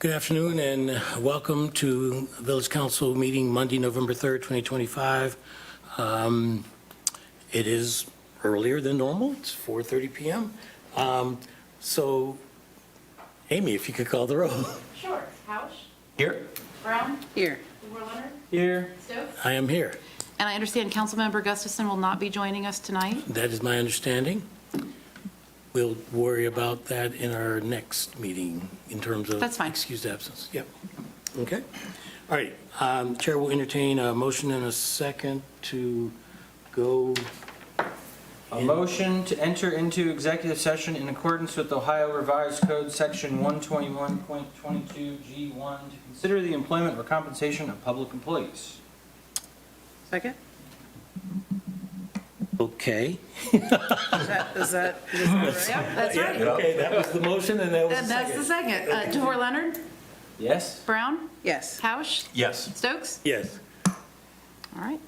Good afternoon and welcome to Village Council meeting Monday, November 3rd, 2025. It is earlier than normal. It's 4:30 p.m. So, Amy, if you could call the roll. Sure. Couch, Here. Brown, Here. DeVore Leonard, Here. Stokes. I am here. And I understand Councilmember Gustafson will not be joining us tonight. That is my understanding. We'll worry about that in our next meeting in terms of That's fine. excused absence. Yep. Okay. All right. Chair will entertain a motion and a second to go. A motion to enter into executive session in accordance with Ohio Revised Code Section 121.22G1 to consider the employment or compensation of public employees. Second? Okay. Is that right? Yep, that's right. Okay, that was the motion and that was the And that's the second. second. DeVore Leonard, Yes? Brown, Yes. Couch, Yes. Stokes. Yes. All right.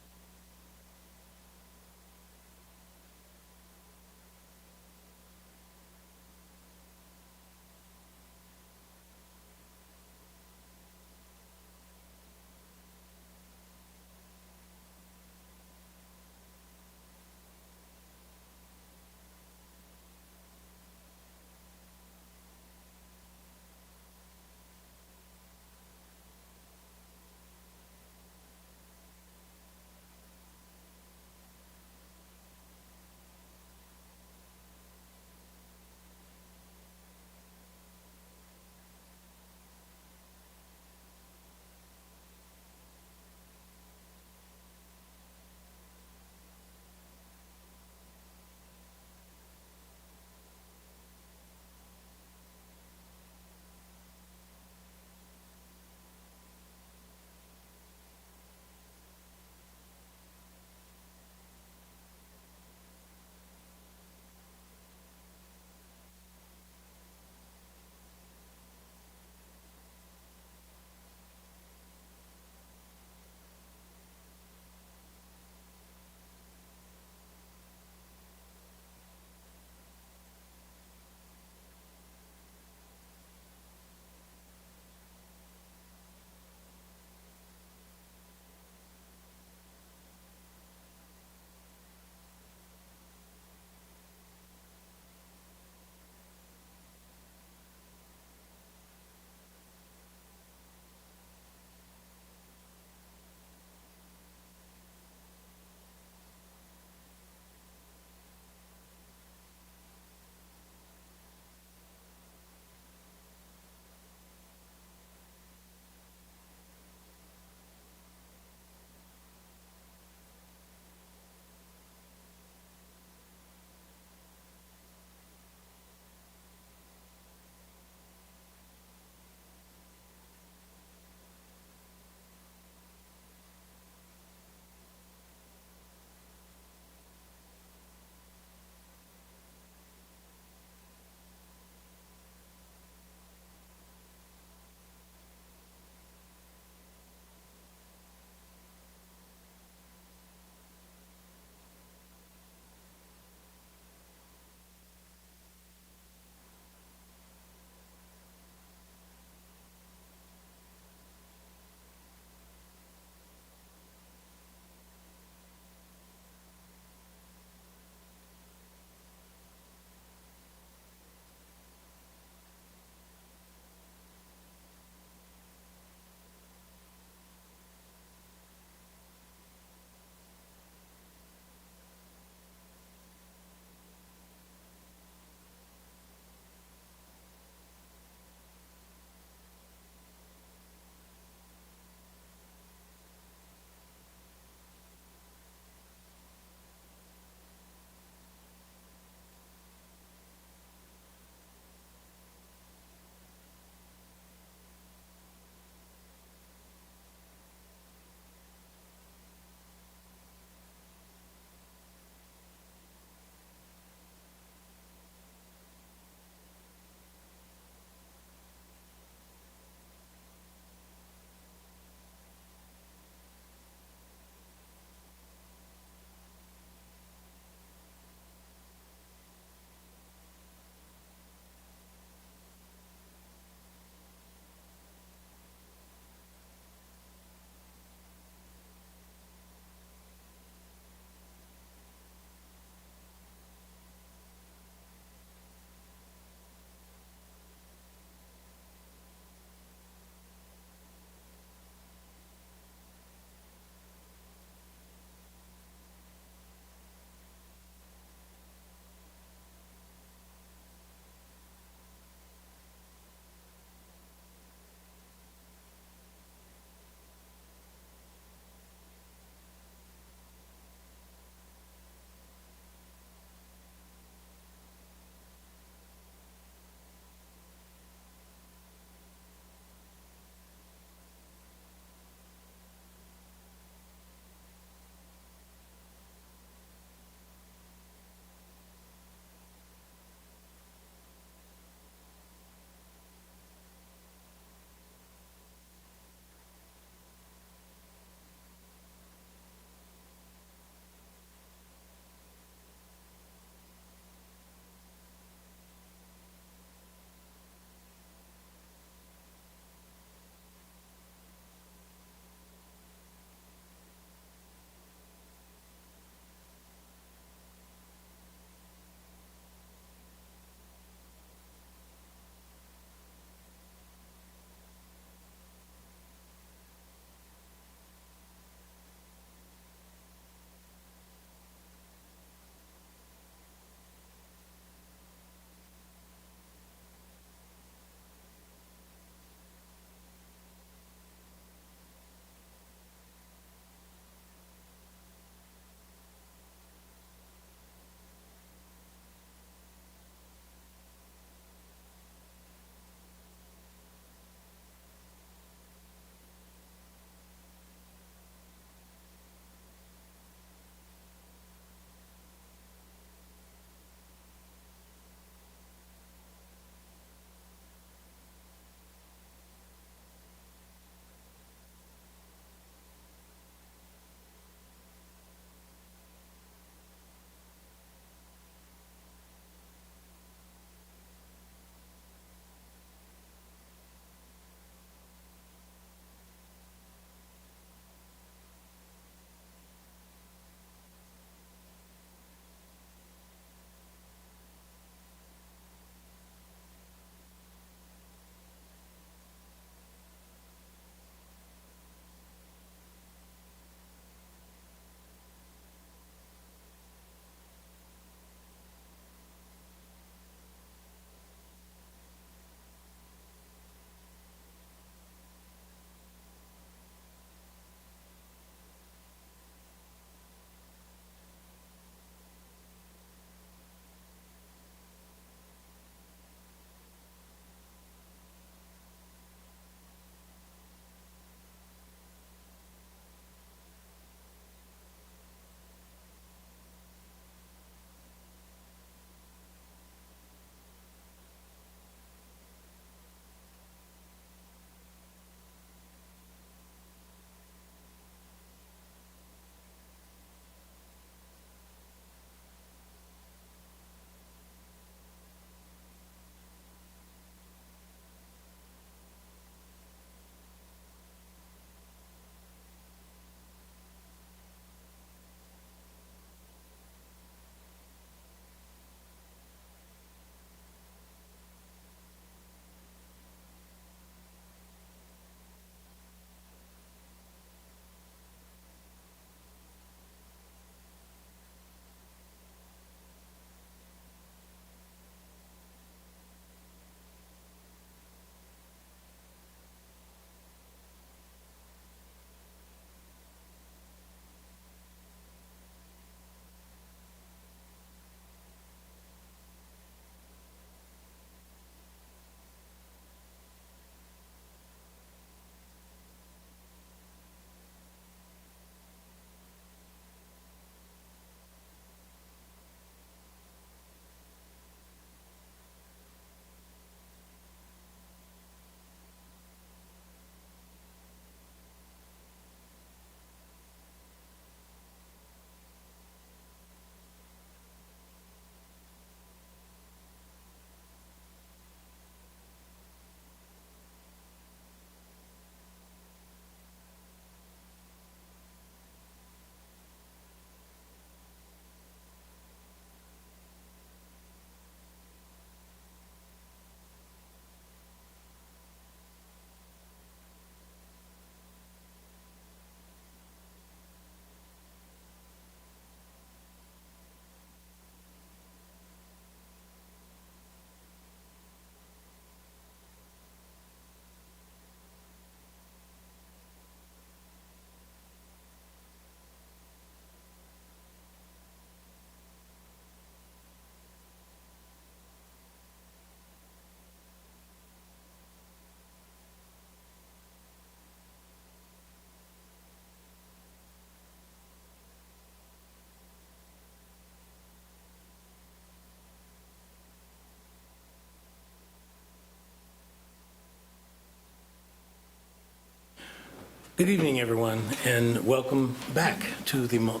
Good evening, everyone, and welcome back to the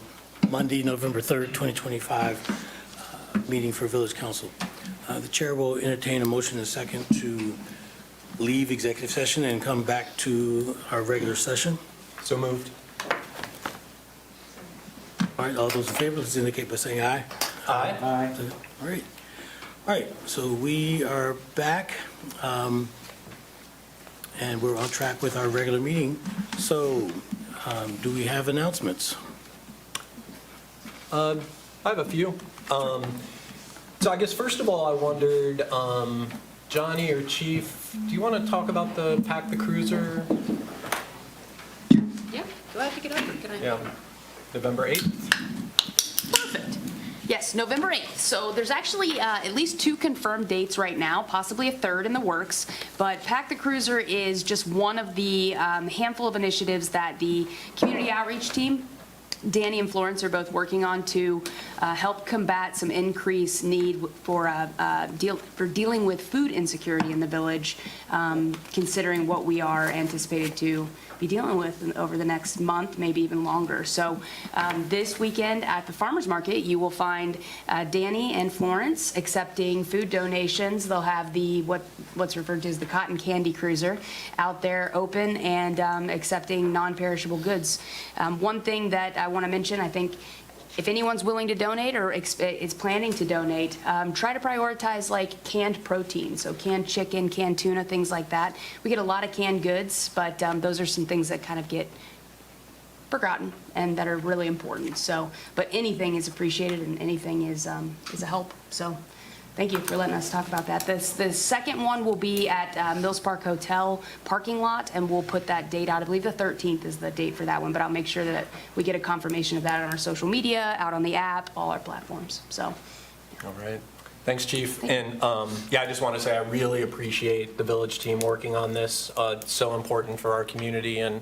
Monday, November 3rd, 2025 meeting for Village Council. The chair will entertain a motion in a second to leave executive session and come back to our regular session. So moved. All right, all those in favor, let's indicate by saying aye. Aye. All right. All right, so we are back, and we're on track with our regular meeting. So, do we have announcements? I have a few. So I guess first of all, I wondered, Johnny or Chief, do you want to talk about the Pack the Cruiser? Yeah, do I have to get up or can I? Yeah, November 8th? Perfect. Yes, November 8th. So there's actually at least 2 confirmed dates right now, possibly a third in the works. But Pack the Cruiser is just one of the handful of initiatives that the community outreach team, Danny and Florence, are both working on to help combat some increased need for dealing with food insecurity in the village, considering what we are anticipated to be dealing with over the next month, maybe even longer. So this weekend at the farmers market, you will find Danny and Florence accepting food donations. They'll have the what's referred to as the cotton candy cruiser out there open and accepting non-perishable goods. One thing that I want to mention, I think if anyone's willing to donate or is planning to donate, try to prioritize like canned protein, so canned chicken, canned tuna, things like that. We get a lot of canned goods, but those are some things that kind of get forgotten and that are really important. So, but anything is appreciated and anything is a help. So, thank you for letting us talk about that. The second one will be at Mills Park Hotel parking lot, and we'll put that date out. I believe the 13th is the date for that one, but I'll make sure that we get a confirmation of that on our social media, out on the app, all our platforms. So, All right. Thanks, Chief. And yeah, I just want to say I really appreciate the village team working on this. It's so important for our community and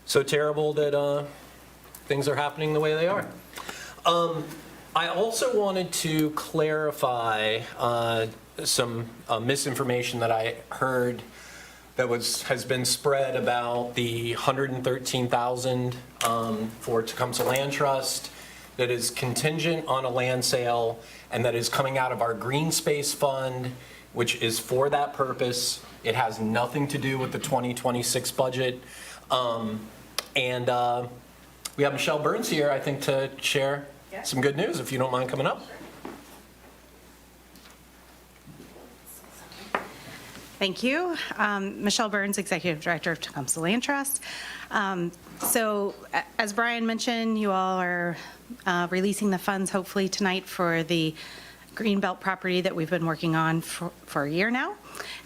so terrible that things are happening the way they are. I also wanted to clarify some misinformation that I heard that has been spread about the $113,000 for Tecumseh Land Trust that is contingent on a land sale and that is coming out of our Green Space Fund, which is for that purpose. It has nothing to do with the 2026 budget. And we have Michelle Burns here, I think, to share some good news, if you don't mind coming up. Thank you. Michelle Burns, Executive Director of Tecumseh Land Trust. So as Brian mentioned, you all are releasing the funds hopefully tonight for the Greenbelt property that we've been working on for a year now.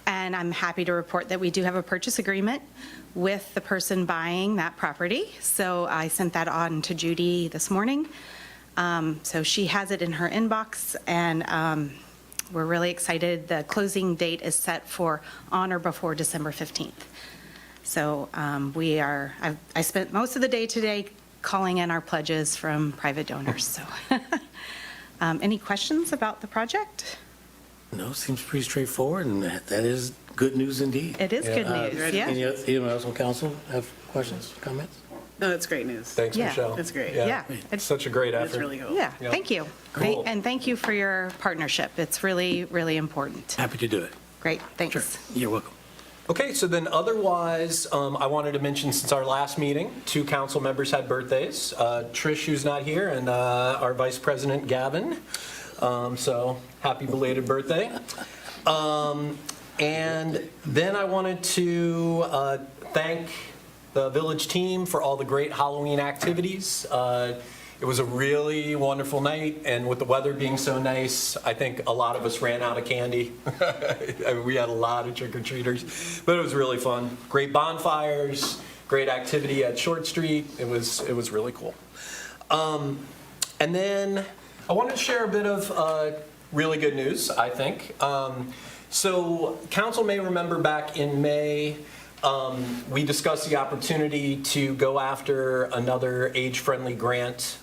And I'm happy to report that we do have a purchase agreement with the person buying that property. So I sent that on to Judy this morning. So she has it in her inbox, and we're really excited. The closing date is set for on or before December 15th. So I spent most of the day today calling in our pledges from private donors. So any questions about the project? No, seems pretty straightforward, and that is good news indeed. It is good news, yeah. Anyone else on council have questions, comments? No, it's great news. Thanks, Yeah. Michelle. It's great. Yeah. It's such a great effort. It's really cool. Yeah, Yeah. thank you. Cool. And thank you for your partnership. It's really, really important. Happy to do it. Great, thanks. Sure, you're welcome. Okay, so then otherwise, I wanted to mention since our last meeting, 2 council members had birthdays. Trish, who's not here, and our Vice President, Gavin. So happy belated birthday. And then I wanted to thank the village team for all the great Halloween activities. It was a really wonderful night, and with the weather being so nice, I think a lot of us ran out of candy. I mean, we had a lot of trick-or-treaters, but it was really fun. Great bonfires, great activity at Short Street. It was really cool. And then I wanted to share a bit of really good news, I think. So council may remember back in May, we discussed the opportunity to go after another age-friendly grant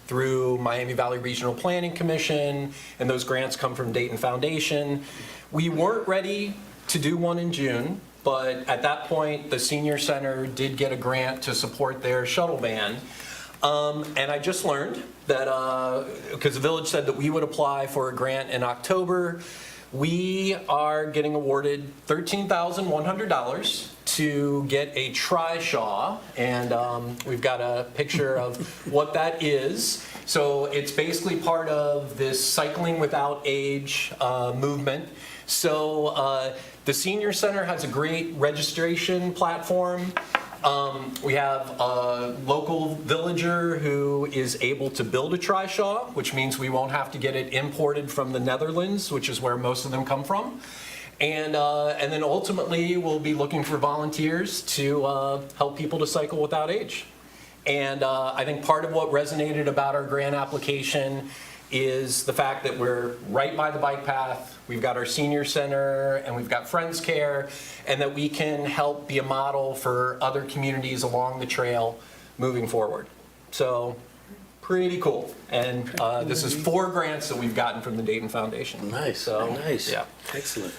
through Miami Valley Regional Planning Commission, and those grants come from Dayton Foundation. We weren't ready to do one in June but at that point, the senior center did get a grant to support their shuttle van. And I just learned that, because the village said that we would apply for a grant in October, we are getting awarded $13,100 to get a trishaw, and we've got a picture of what that is. So it's basically part of this Cycling Without Age movement. So the senior center has a great registration platform. We have a local villager who is able to build a trishaw, which means we won't have to get it imported from the Netherlands, which is where most of them come from. And then ultimately, we'll be looking for volunteers to help people to cycle without age. And I think part of what resonated about our grant application is the fact that we're right by the bike path, we've got our senior center, and we've got Friends Care, and that we can help be a model for other communities along the trail moving forward. So, pretty cool. And this is 4 grants that we've gotten from the Dayton Foundation. Nice, So, nice. yeah. Excellent.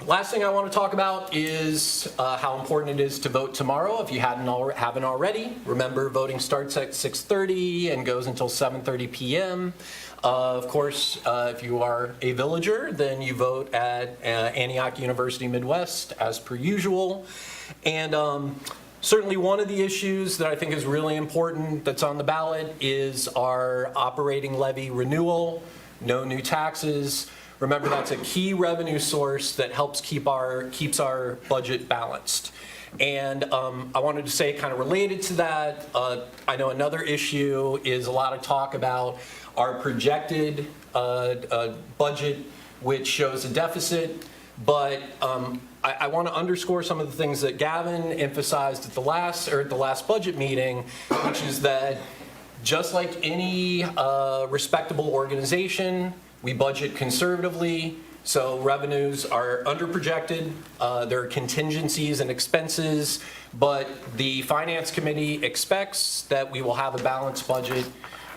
Last thing I want to talk about is how important it is to vote tomorrow. If you haven't already, remember voting starts at 6:30 and goes until 7:30 p.m. Of course, if you are a villager, then you vote at Antioch University Midwest as per usual. And certainly one of the issues that I think is really important that's on the ballot is our operating levy renewal, no new taxes. Remember, that's a key revenue source that helps keeps our budget balanced. And I wanted to say, kind of related to that, I know another issue is a lot of talk about our projected budget, which shows a deficit. But I want to underscore some of the things that Gavin emphasized at the last budget meeting, which is that just like any respectable organization, we budget conservatively, so revenues are under-projected. There are contingencies and expenses, but the Finance Committee expects that we will have a balanced budget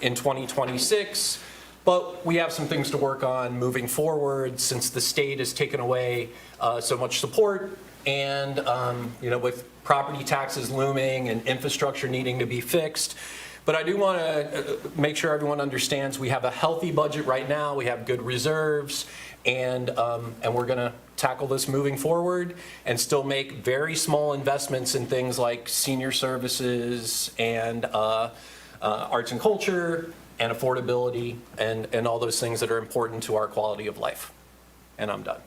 in 2026. But we have some things to work on moving forward since the state has taken away so much support, and with property taxes looming and infrastructure needing to be fixed. But I do want to make sure everyone understands we have a healthy budget right now. We have good reserves, and we're going to tackle this moving forward and still make very small investments in things like senior services and arts and culture and affordability and all those things that are important to our quality of life. And I'm done.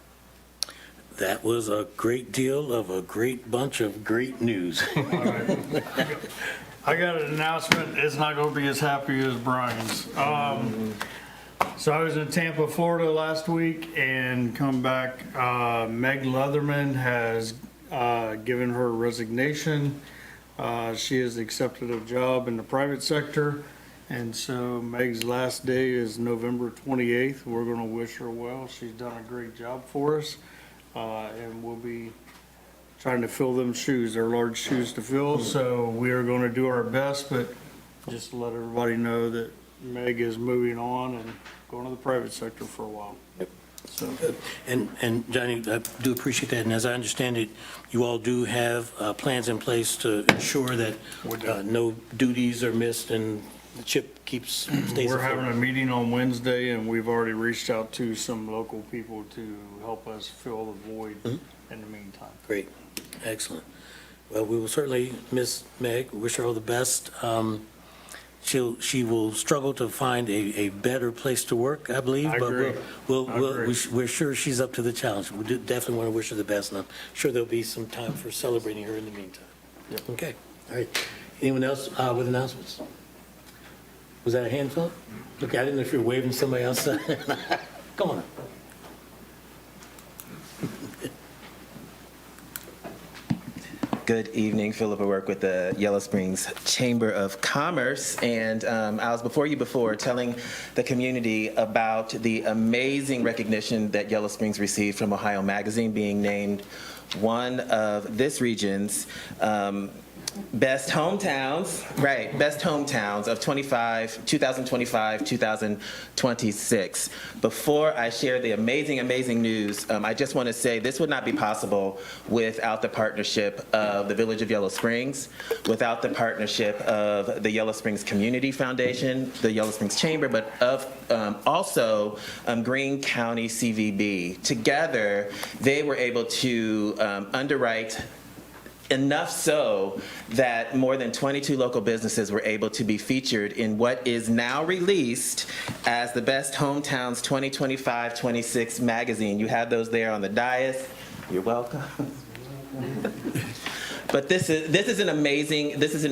That was a great deal of a great bunch of great news. I got an announcement. It's not going to be as happy as Brian's. So I was in Tampa, Florida last week and come back. Meg Leatherman has given her resignation. She has accepted a job in the private sector. And so Meg's last day is November 28th. We're going to wish her well. She's done a great job for us. And we'll be trying to fill them shoes. They're large shoes to fill, so we are going to do our best, but just to let everybody know that Meg is moving on and going to the private sector for a while. Yep. So, And Johnny, I do appreciate that, and as I understand it, you all do have plans in place to ensure that no duties are missed and the chip stays we're afloat. having a meeting on Wednesday, and we've already reached out to some local people to help us fill the void in the meantime. Great, excellent. Well, we will certainly miss Meg, wish her all the best. She will struggle to find a better place to work, I believe. I agree. But we're sure she's up to the challenge. We definitely want to wish her the best, and I'm sure there'll be some time for celebrating her in the meantime. Yep. Okay, all right. Anyone else with announcements? Was that a hand, Philip? Look, I didn't know if you were waving to somebody else. Come on up. Good evening, Philip. I work with the Yellow Springs Chamber of Commerce, and I was before you telling the community about the amazing recognition that Yellow Springs received from Ohio Magazine, being named one of this region's best hometowns, right, best hometowns of 2025, 2026. Before I share the amazing news, I just want to say this would not be possible without the partnership of the Village of Yellow Springs, without the partnership of the Yellow Springs Community Foundation, the Yellow Springs Chamber, but also Greene County CVB. Together, they were able to underwrite enough so that more than 22 local businesses were able to be featured in what is now released as the Best Hometowns 2025-26 magazine. You have those there on the dais. You're welcome. But this is an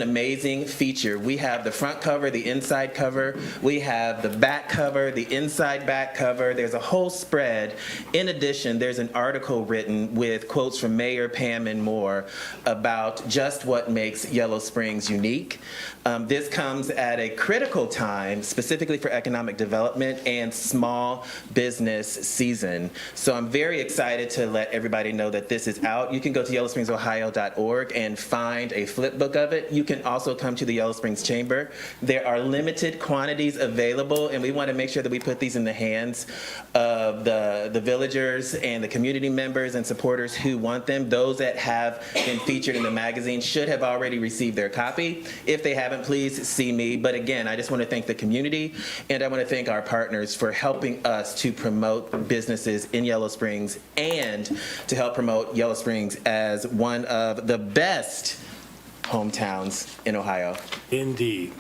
amazing feature. We have the front cover, the inside cover. We have the back cover, the inside back cover. There's a whole spread. In addition, there's an article written with quotes from Mayor Pam and Moore about just what makes Yellow Springs unique. This comes at a critical time, specifically for economic development and small business season. So I'm very excited to let everybody know that this is out. You can go to yellowspringsohio.org and find a flip book of it. You can also come to the Yellow Springs Chamber. There are limited quantities available, and we want to make sure that we put these in the hands of the villagers and the community members and supporters who want them. Those that have been featured in the magazine should have already received their copy. If they haven't, please see me. But again, I just want to thank the community, and I want to thank our partners for helping us to promote businesses in Yellow Springs and to help promote Yellow Springs as one of the best hometowns in Ohio. Indeed.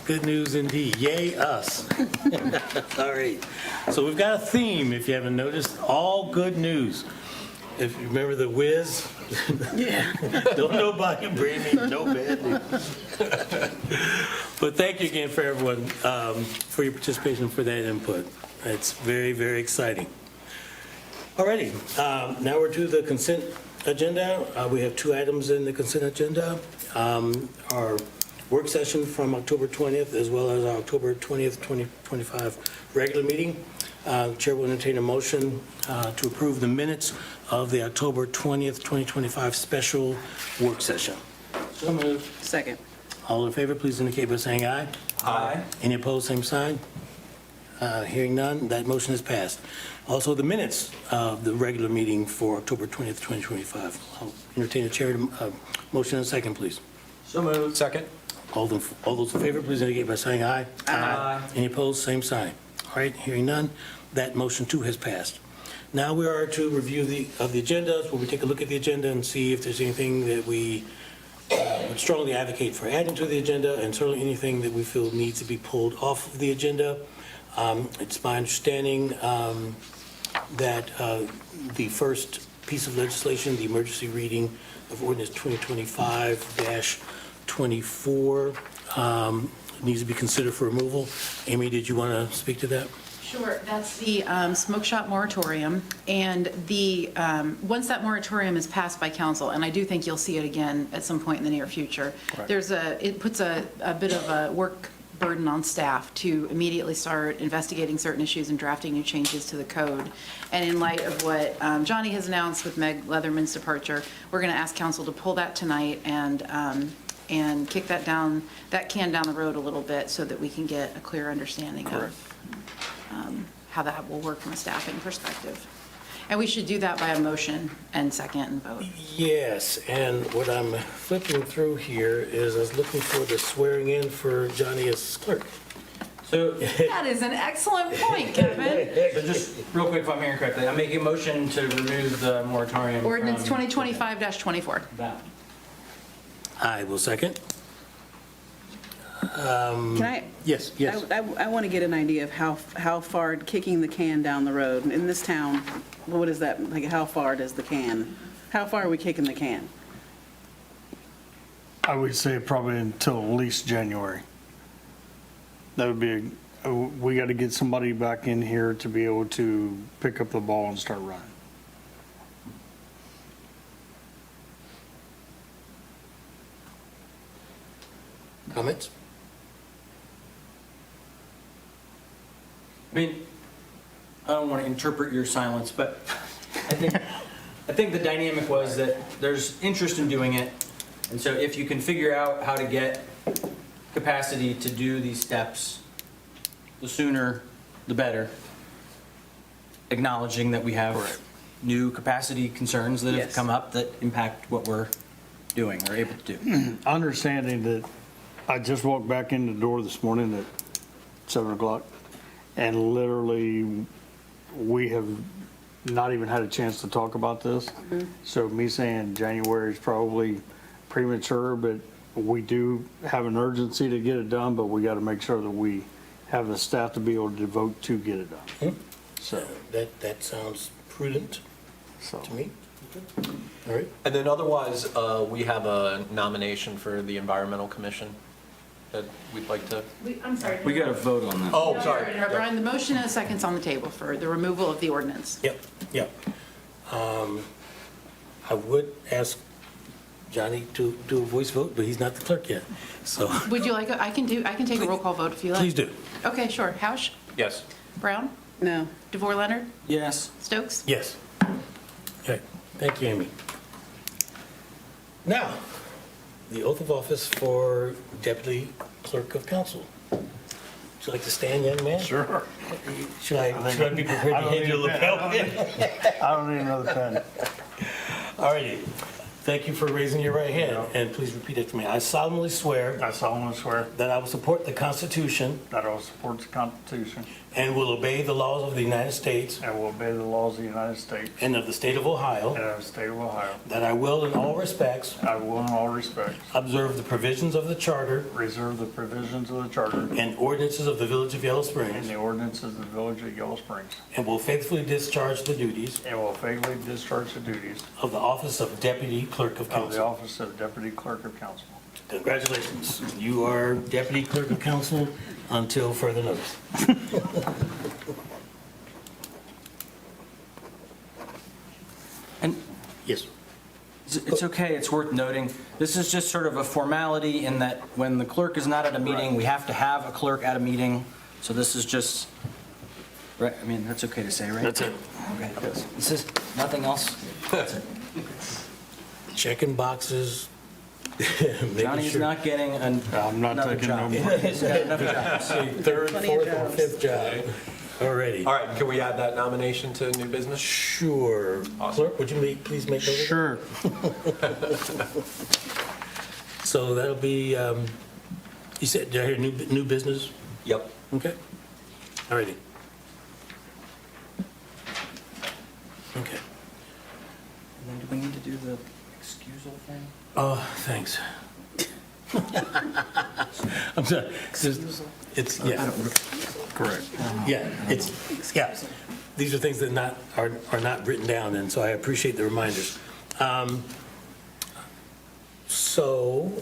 Good news indeed. Yay, us. All right. So we've got a theme, if you haven't noticed, all good news. If you remember The Wiz, don't nobody bring me no bad news. But thank you again for everyone for your participation, for that input. It's very exciting. All righty, now we're to the consent agenda. We have 2 items in the consent agenda. Our work session from October 20th, as well as our October 20th, 2025 regular meeting. Chair will entertain a motion to approve the minutes of the October 20th, 2025 special work session. So moved. Second. All in favor, please indicate by saying aye. Aye. Any opposed, same sign. Hearing none, that motion is passed. Also, the minutes of the regular meeting for October 20th, 2025. I'll entertain a chair motion and a second, please. So moved. Second? All those in favor, please indicate by saying aye. Aye. Any opposed, same sign. All right, hearing none, that motion too has passed. Now we are to review the agendas, where we take a look at the agenda and see if there's anything that we would strongly advocate for adding to the agenda, and certainly anything that we feel needs to be pulled off of the agenda. It's my understanding that the first piece of legislation, the emergency reading of ordinance 2025-24, needs to be considered for removal. Amy, did you want to speak to that? Sure, that's the smoke shop moratorium, and the, once that moratorium is passed by council, and I do think you'll see it again at some point in the near future, it puts a bit of a work burden on staff to immediately start investigating certain issues and drafting new changes to the code. And in light of what Johnny has announced with Meg Leatherman's departure, we're going to ask council to pull that tonight and kick that can down the road a little bit so that we can get a clear understanding of how that will work from a staffing perspective. And we should do that by a motion and second and vote. Yes, and what I'm flipping through here is I was looking for the swearing in for Johnny as clerk. So, That is an excellent point, Kevin. so just real quick, if I'm hearing correctly, I'm making a motion to remove the moratorium. Ordinance from- 2025-24. That. I will second. Can I? Yes. I want to get an idea of how far kicking the can down the road in this town, what is that, like how far are we kicking the can? I would say probably until at least January. That would be, we got to get somebody back in here to be able to pick up the ball and start running. Comments? I mean, I don't want to interpret your silence, but I think the dynamic was that there's interest in doing it. And so if you can figure out how to get capacity to do these steps, the sooner, the better. Acknowledging that we have new capacity concerns that have Yes. come up that impact what we're doing or able to do. Understanding that I just walked back in the door this morning at 7 o'clock, and literally, we have not even had a chance to talk about this. So me saying January is probably premature, but we do have an urgency to get it done, but we got to make sure that we have the staff to be able to devote to get it done. So, That sounds prudent so. to me. All right. And then otherwise, we have a nomination for the Environmental Commission that we'd like to, I'm sorry. We got to vote on that. oh, sorry. Brian, the motion and a second's on the table for the removal of the ordinance. Yep. I would ask Johnny to do a voice vote, but he's not the clerk yet. So Would you like, I can take a roll call vote if you like. please do. Okay, sure. Hausch, Yes. Brown, No. DeVore Leonard, Yes. Stokes? Yes. Okay, thank you, Amy. Now, the oath of office for Deputy Clerk of Council. Would you like to stand, young man? Sure. Should I be prepared to hand you a lapel? I don't need another pen. All righty. Thank you for raising your right hand, and please repeat after me. I solemnly swear I solemnly swear that I will support the Constitution that I will support the Constitution and will obey the laws of the United States and will obey the laws of the United States and of the state of Ohio, and of the state of Ohio. that I will in all respects I will in all respects observe the provisions of the Charter reserve the provisions of the Charter and ordinances of the Village of Yellow and Springs, the ordinances of the Village of Yellow Springs, and will faithfully discharge the duties and will faithfully discharge the duties of the office of Deputy Clerk of of the Council. office of Deputy Clerk of Council. Congratulations. You are Deputy Clerk of Council until further notice. And Yes. it's okay, it's worth noting, this is just sort of a formality in that when the clerk is not at a meeting, we have to have a clerk at a meeting. So this is just, right, I mean, that's okay to say, right? That's it. Okay. This is, nothing else? That's it. Checking boxes. making Johnny is sure- not getting I'm not another taking no job. more. He's got enough jobs. Third, Plenty of fourth, or jobs. fifth job. Already. All right, can we add that nomination to new business? Sure. Clerk, would you please make note of Sure. that? So that'll be, you said, did I hear new business? Yep. Okay. Alrighty. Okay. And then do we need to do the excusal thing? Oh, thanks. I'm sorry. It's, yeah. Correct. Yeah, yeah. These are things that are not written down, and so I appreciate the reminders. So,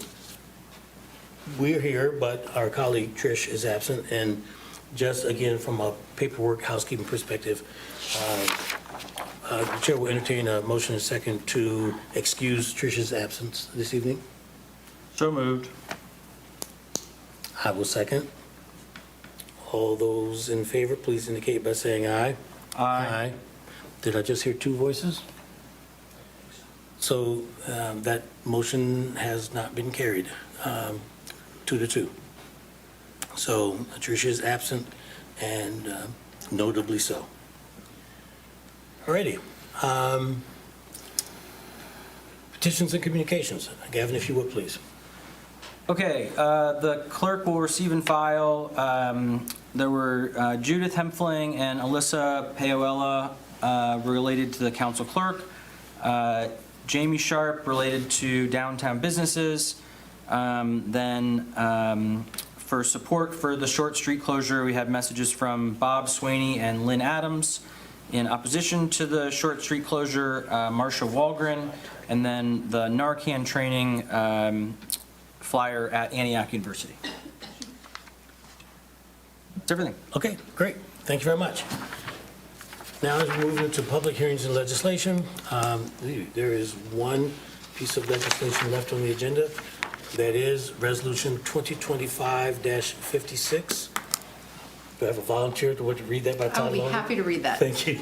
we're here, but our colleague Trish is absent, and just again, from a paperwork housekeeping perspective, the chair will entertain a motion and second to excuse Trish's absence this evening. So moved. I will second. All those in favor, please indicate by saying aye. Aye. Did I just hear two voices? So that motion has not been carried, 2-2. So Tricia is absent, and notably so. All righty. Petitions and communications. Gavin, if you would, please. Okay, the clerk will receive and file, there were Judith Hempfling and Alyssa Payoella related to the council clerk, Jamie Sharp related to downtown businesses, then for support for the short street closure, we have messages from Bob Swaney and Lynn Adams. In opposition to the short street closure, Marsha Walgren, and then the Narcan training flyer at Antioch University. That's everything. Okay, great. Thank you very much. Now, as we move into public hearings and legislation, there is one piece of legislation left on the agenda. That is Resolution 2025-56. Do I have a volunteer to read that by I title will be only? happy to read that. Thank you.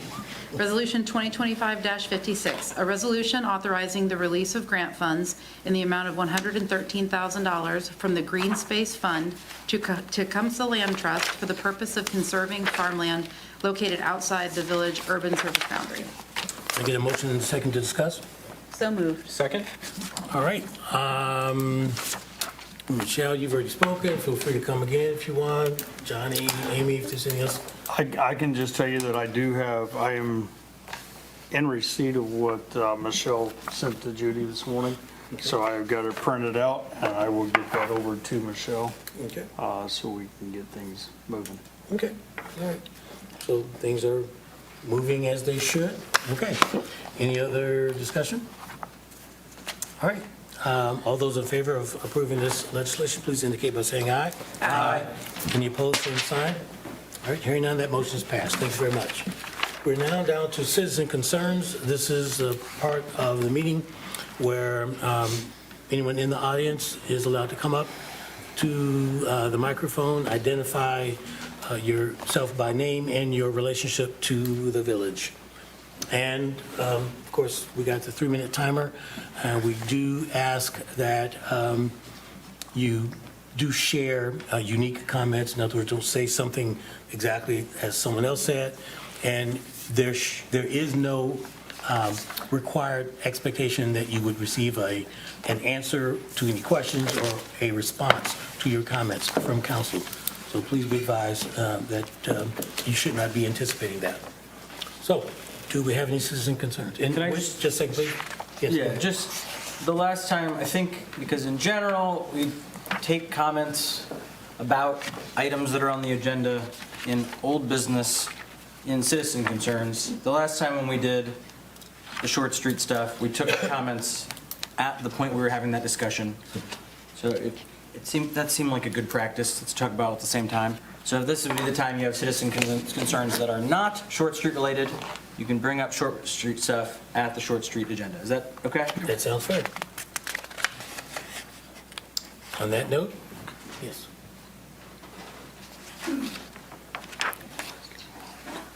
Resolution 2025-56, a resolution authorizing the release of grant funds in the amount of $113,000 from the Green Space Fund to Tecumseh Land Trust for the purpose of conserving farmland located outside the village urban service boundary. I get a motion and a second to discuss? So moved. Second? All right. Michelle, you've already spoken. Feel free to come again if you want. Johnny, Amy, if there's anything else. I can just tell you that I am in receipt of what Michelle sent to Judy this morning. So I've got it printed out, and I will get that over to Michelle, Okay. so we can get things moving. Okay, all right. So things are moving as they should? Okay. Any other discussion? All right. All those in favor of approving this legislation, please indicate by saying aye. Aye. Any opposed, same sign? All right, hearing none, that motion is passed. Thanks very much. We're now down to citizen concerns. This is the part of the meeting where anyone in the audience is allowed to come up to the microphone, identify yourself by name and your relationship to the village. And, of course, we got the 3-minute timer. We do ask that you do share unique comments. In other words, don't say something exactly as someone else said. And there is no required expectation that you would receive an answer to any questions or a response to your comments from council. So please be advised that you should not be anticipating that. So, do we have any citizen concerns? And Can I wait, just a second, please. Yes, go Yeah, ahead. just the last time, I think, because in general, we take comments about items that are on the agenda in old business, in citizen concerns. The last time when we did the Short Street stuff, we took comments at the point we were having that discussion. So that seemed like a good practice to talk about at the same time. So if this would be the time you have citizen concerns that are not Short Street related, you can bring up Short Street stuff at the Short Street agenda. Is that okay? That sounds fair. On that note, yes.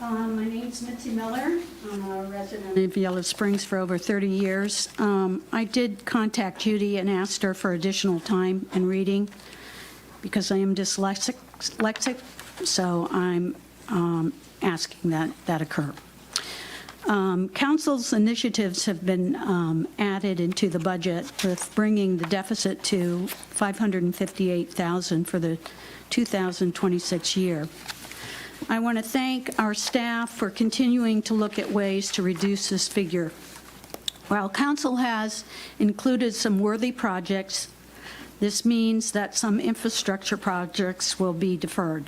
My name's Mitzi Miller. I'm a resident of Yellow Springs for over 30 years. I did contact Judy and asked her for additional time in reading because I am dyslexic, so I'm asking that occur. Council's initiatives have been added into the budget with bringing the deficit to $558,000 for the 2026 year. I want to thank our staff for continuing to look at ways to reduce this figure. While council has included some worthy projects, this means that some infrastructure projects will be deferred.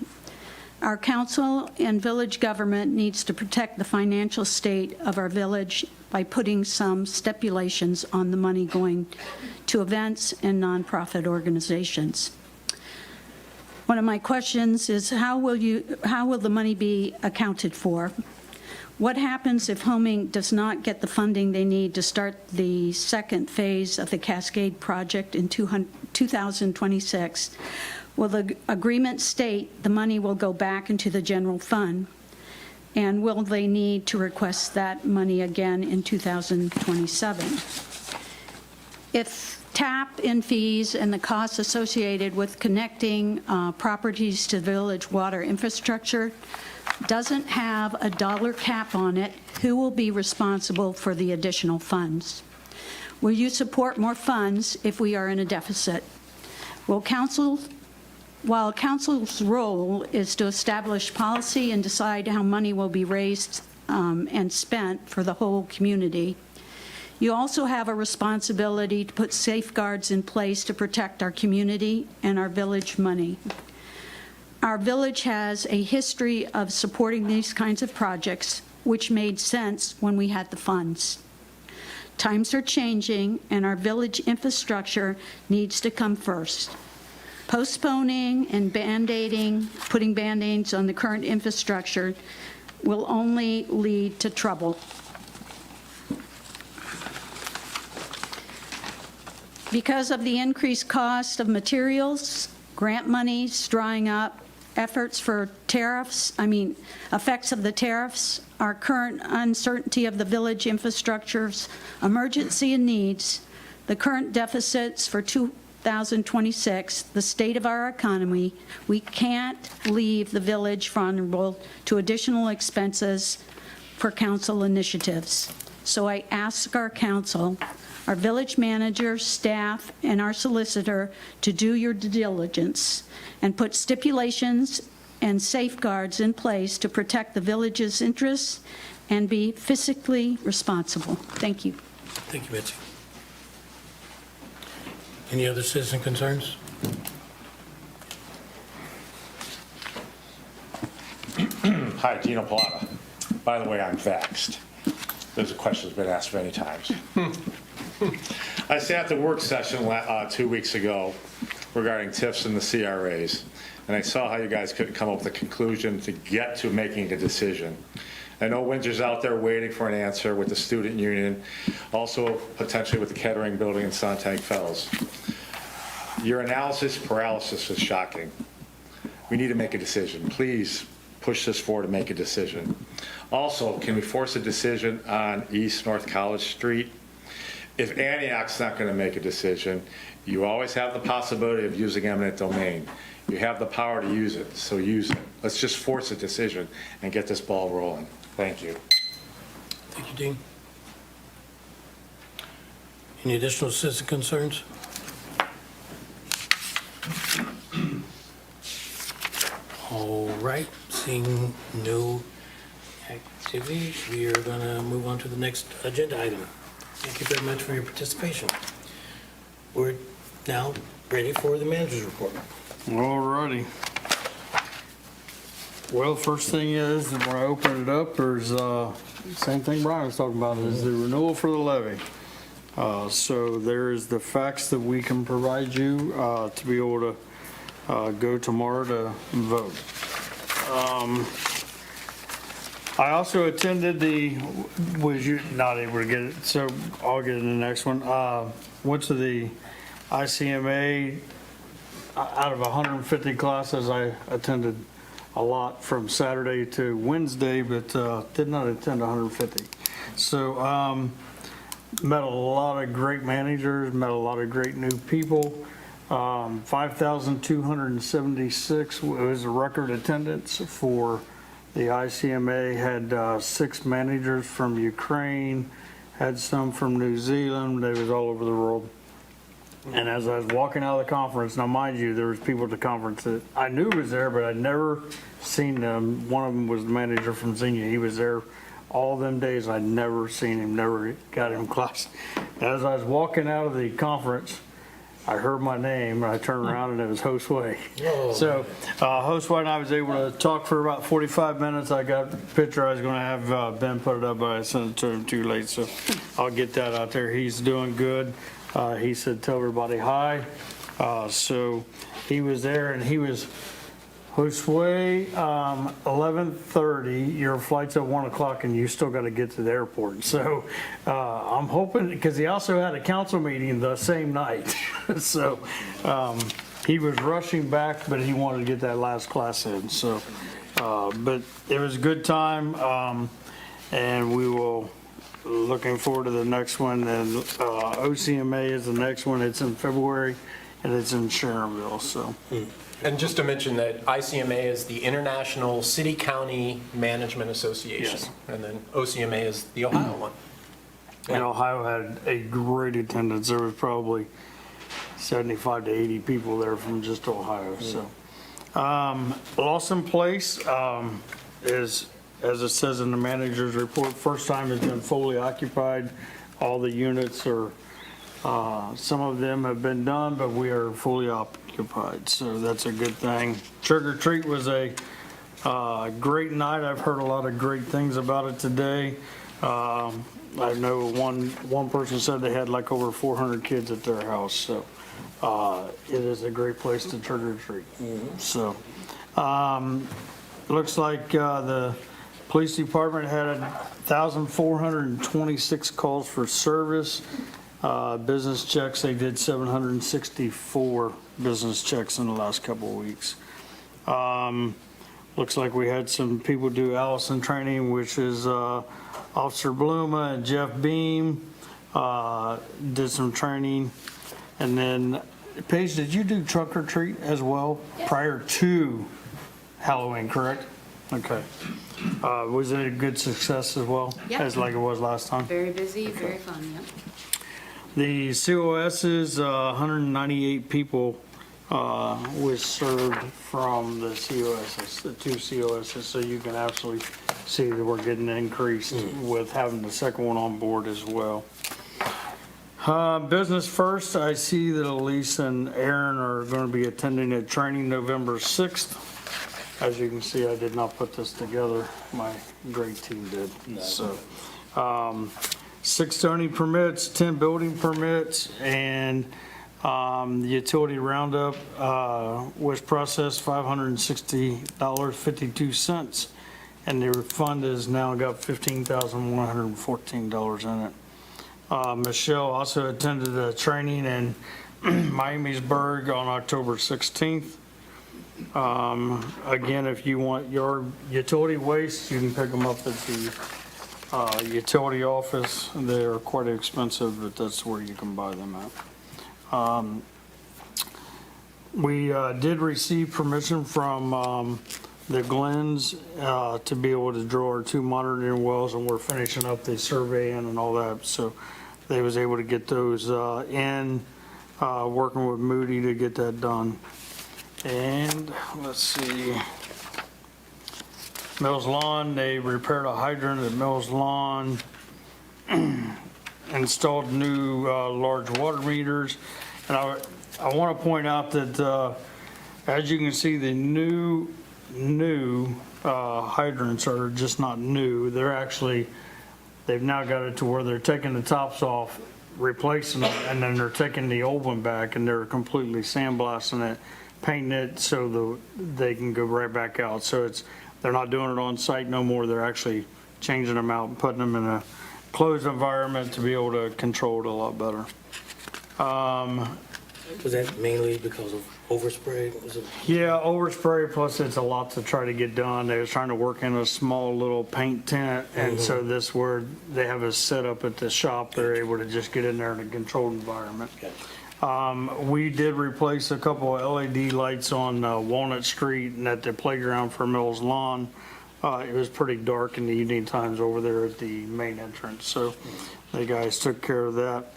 Our council and village government needs to protect the financial state of our village by putting some stipulations on the money going to events and nonprofit organizations. One of my questions is how will the money be accounted for? What happens if Homing does not get the funding they need to start the second phase of the Cascade project in 2026? Will the agreement state the money will go back into the general fund? And will they need to request that money again in 2027? If tap-in fees and the costs associated with connecting properties to village water infrastructure doesn't have a dollar cap on it, who will be responsible for the additional funds? Will you support more funds if we are in a deficit? While council's role is to establish policy and decide how money will be raised and spent for the whole community, you also have a responsibility to put safeguards in place to protect our community and our village money. Our village has a history of supporting these kinds of projects, which made sense when we had the funds. Times are changing, and our village infrastructure needs to come first. Postponing and band-aiding, putting band-aids on the current infrastructure will only lead to trouble. Because of the increased cost of materials, grant monies drying up, efforts for effects of the tariffs, our current uncertainty of the village infrastructure's emergency and needs, the current deficits for 2026, the state of our economy, we can't leave the village vulnerable to additional expenses for council initiatives. So I ask our council, our village manager, staff, and our solicitor to do your due diligence and put stipulations and safeguards in place to protect the village's interests and be fiscally responsible. Thank you. Thank you, Betsy. Any other citizen concerns? Hi, Dino Palata. By the way, I'm vexed. There's a question that's been asked many times. I sat at the work session 2 weeks ago regarding TIFs and the CRAs, and I saw how you guys couldn't come up with a conclusion to get to making a decision. I know Windsor's out there waiting for an answer with the student union, also potentially with the Kettering building in Sonntag Fells. Your analysis paralysis is shocking. We need to make a decision. Please push this forward to make a decision. Also, can we force a decision on East North College Street? If Antioch's not going to make a decision, you always have the possibility of using eminent domain. You have the power to use it, so use it. Let's just force a decision and get this ball rolling. Thank you. Thank you, Dean. Any additional citizen concerns? All right, seeing no activity, we are going to move on to the next agenda item. Thank you very much for your participation. We're now ready for the manager's report. All righty. Well, first thing is, when I open it up, there's same thing Brian was talking about, is the renewal for the levy. So there's the facts that we can provide you to be able to go tomorrow to vote. I also attended was you not able to get it, so I'll get it in the next one. Went to the ICMA. Out of 150 classes, I attended a lot from Saturday to Wednesday, but did not attend 150. So met a lot of great managers, met a lot of great new people. 5,276 was a record attendance for the ICMA. Had 6 managers from Ukraine, had some from New Zealand. They was all over the world. And as I was walking out of the conference, now mind you, there was people at the conference that I knew was there, but I'd never seen them. One of them was the manager from Xenia. He was there all them days. I'd never seen him, never got him class. As I was walking out of the conference, I heard my name, and I turned around, and it was Josue. Oh. So Josue and I was able to talk for about 45 minutes. I got a picture. I was going to have Ben put it up, but I sent it to him too late, so I'll get that out there. He's doing good. He said, tell everybody hi. So he was there, and he was, Josue, 11:30, your flight's at 1 o'clock, and you still got to get to the airport. So I'm hoping, because he also had a council meeting the same night. So he was rushing back, but he wanted to get that last class in. So, but it was a good time, and we will looking forward to the next one. And OCMA is the next one. It's in February, and it's in Sharonville. So. And just to mention that ICMA is the International City County Management Association. Yes. And then OCMA is the Ohio one. And Ohio had a great attendance. There was probably 75 to 80 people there from just Ohio. So, Lawson Place is, as it says in the manager's report, first time has been fully occupied. All the units are, some of them have been done, but we are fully occupied. So that's a good thing. Trick or Treat was a great night. I've heard a lot of great things about it today. I know one person said they had like over 400 kids at their house. So it is a great place to trick or treat. So looks like the police department had 1,426 calls for service. Business checks, they did 764 business checks in the last couple of weeks. Looks like we had some people do Allison training, which is Officer Bluma and Jeff Beam did some training. And then, Paige, did you do trunk or treat as well prior to Halloween, correct? Okay. Was it a good success as well? Yeah. As like it was last time? Very busy, very fun, yeah. The COSs, 198 people was served from the COSs, the two COSs, so you can absolutely see that we're getting increased with having the second one on board as well. Business first, I see that Elise and Aaron are going to be attending a training November 6th. As you can see, I did not put this together. My great team did. So, 6 zoning permits, 10 building permits, and the utility roundup was processed $560.52, and the fund has now got $15,114 in it. Michelle also attended a training in Miamisburg on October 16th. Again, if you want your utility waste, you can pick them up at the utility office. They're quite expensive, but that's where you can buy them at. We did receive permission from the Glens to be able to drill our 2 monitoring wells, and we're finishing up the surveying and all that. So they was able to get those in, working with Moody to get that done. And let's see, Mills Lawn, they repaired a hydrant at Mills Lawn, installed new large water meters. And I want to point out that as you can see, the new hydrants are just not new. They've now got it to where they're taking the tops off, replacing them, and then they're taking the old one back and they're completely sandblasting it, painting it so they can go right back out. So they're not doing it on site no more. They're actually changing them out and putting them in a closed environment to be able to control it a lot better. Was that mainly because of overspray? Was it? Yeah, overspray, plus it's a lot to try to get done. They was trying to work in a small little paint tent, and so this where they have a setup at the shop, they're able to just get in there in a controlled environment. Okay. We did replace a couple of LED lights on Walnut Street and at the playground for Mills Lawn. It was pretty dark in the evening times over there at the main entrance, so the guys took care of that.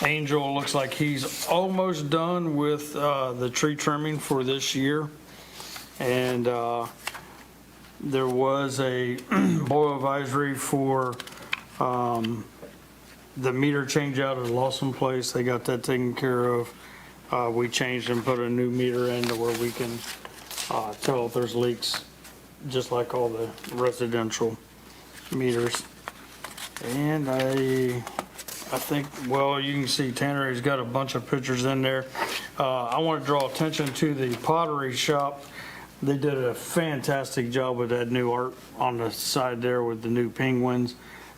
Angel looks like he's almost done with the tree trimming for this year. And there was a boil advisory for the meter change out at Lawson Place. They got that taken care of. We changed and put a new meter in to where we can tell if there's leaks, just like all the residential meters. And I think, well, you can see Tanner, he's got a bunch of pictures in there. I want to draw attention to the pottery shop. They did a fantastic job with that new art on the side there with the new penguins.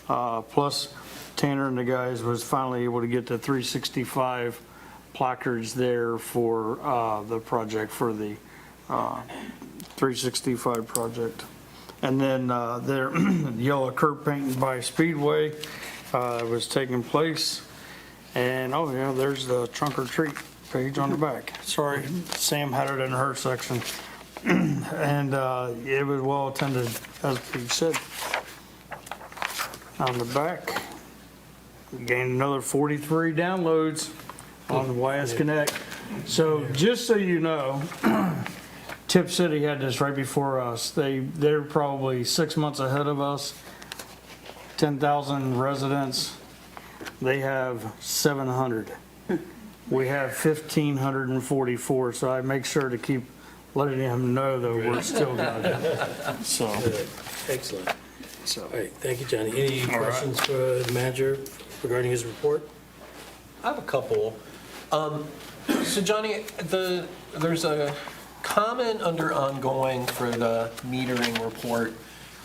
Plus, Tanner and the guys was finally able to get the 365 placards there for the project, for the 365 project. And then their yellow curb painting by Speedway was taking place. And, oh yeah, there's the trunk or treat page on the back. Sorry, Sam had it in her section. And it was well attended, as Pete said. On the back, we gained another 43 downloads on YS Connect. So just so you know, Tip City had this right before us. They're probably 6 months ahead of us. 10,000 residents. They have 700. We have 1,544, so I make sure to keep letting them know that we're still got it. So, Good. Excellent. so. All right, thank you, Johnny. Any All right. questions for the manager regarding his report? I have a couple. So Johnny, there's a comment under ongoing for the metering report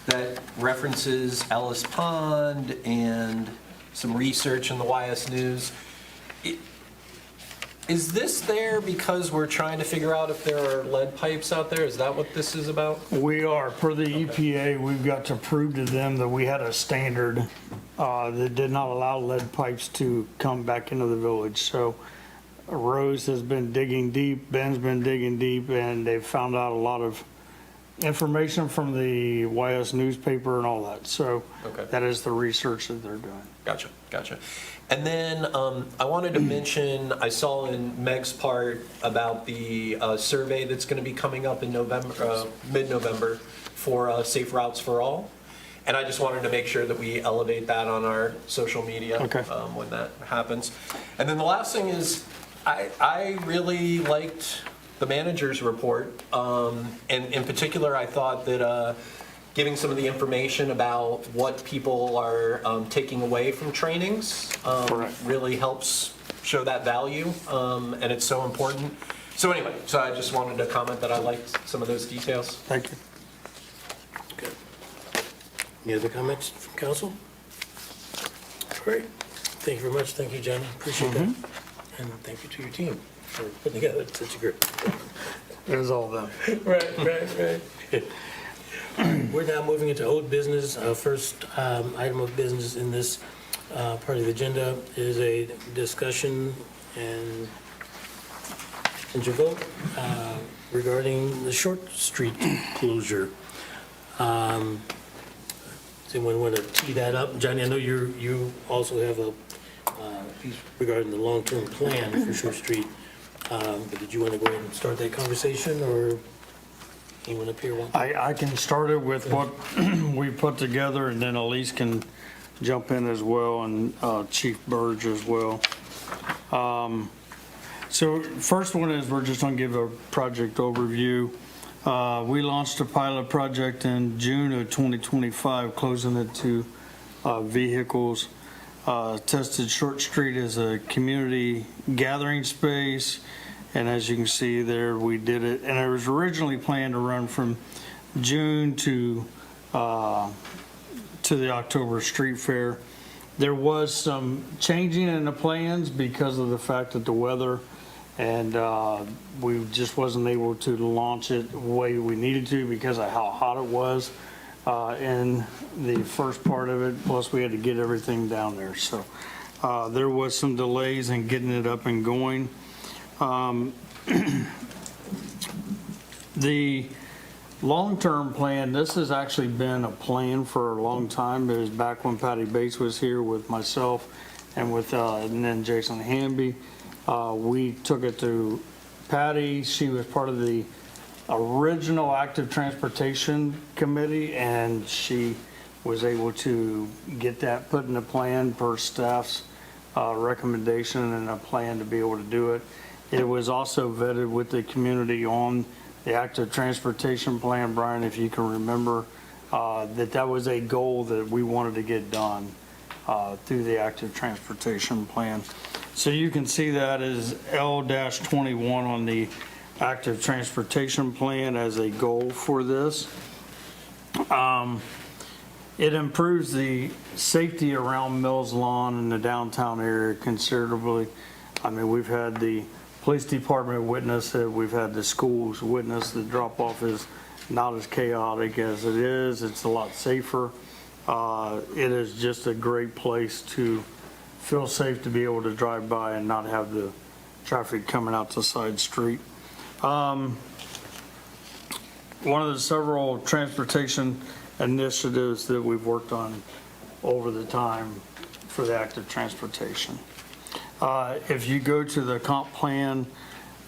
that references Ellis Pond and some research in the YS News. Is this there because we're trying to figure out if there are lead pipes out there? Is that what this is about? We are, per the EPA, we've got to prove to them that we had a standard that did not allow lead pipes to come back into the village. So Rose has been digging deep, Ben's been digging deep, and they've found out a lot of information from the YS newspaper and all that. So Okay. that is the research that they're doing. Gotcha. And then I wanted to mention, I saw in Meg's part about the survey that's going to be coming up in November, mid-November, for Safe Routes for All. And I just wanted to make sure that we elevate that on our social media Okay. when that happens. And then the last thing is, I really liked the manager's report. And in particular, I thought that giving some of the information about what people are taking away from trainings Correct. really helps show that value, and it's so important. So anyway, so I just wanted to comment that I liked some of those details. Thank you. Good. Any other comments from council? Great. Thank you very much. Thank you, Johnny. Appreciate that. And thank you to your team for putting together such a group. It was all them. Right. We're now moving into old business. First item of business in this part of the agenda is a discussion and your vote regarding the Short Street closure. Does anyone want to tee that up? Johnny, I know you also have a piece regarding the long-term plan for Short Street. But did you want to go ahead and start that conversation, or anyone up here want? I can start it with what we put together, and then Elise can jump in as well, and Chief Burge as well. So first one is, we're just going to give a project overview. We launched a pilot project in June of 2025, closing it to vehicles. Tested Short Street as a community gathering space, and as you can see there, we did it, and it was originally planned to run from June to the October street fair. There was some changing in the plans because of the fact that the weather, and we just wasn't able to launch it the way we needed to because of how hot it was in the first part of it, plus we had to get everything down there. So there was some delays in getting it up and going. The long-term plan, this has actually been a plan for a long time. It was back when Patty Bates was here with myself and with and then Jason Hamby. We took it to Patty. She was part of the original Active Transportation Committee, and she was able to get that put in a plan per staff's recommendation and a plan to be able to do it. It was also vetted with the community on the Active Transportation Plan, Brian, if you can remember, that was a goal that we wanted to get done through the Active Transportation Plan. So you can see that as L-21 on the Active Transportation Plan as a goal for this. It improves the safety around Mills Lawn and the downtown area considerably. I mean, we've had the police department witness it, we've had the schools witness the drop-off is not as chaotic as it is. It's a lot safer. It is just a great place to feel safe to be able to drive by and not have the traffic coming out the side street. One of the several transportation initiatives that we've worked on over the time for the Active Transportation. If you go to the comp plan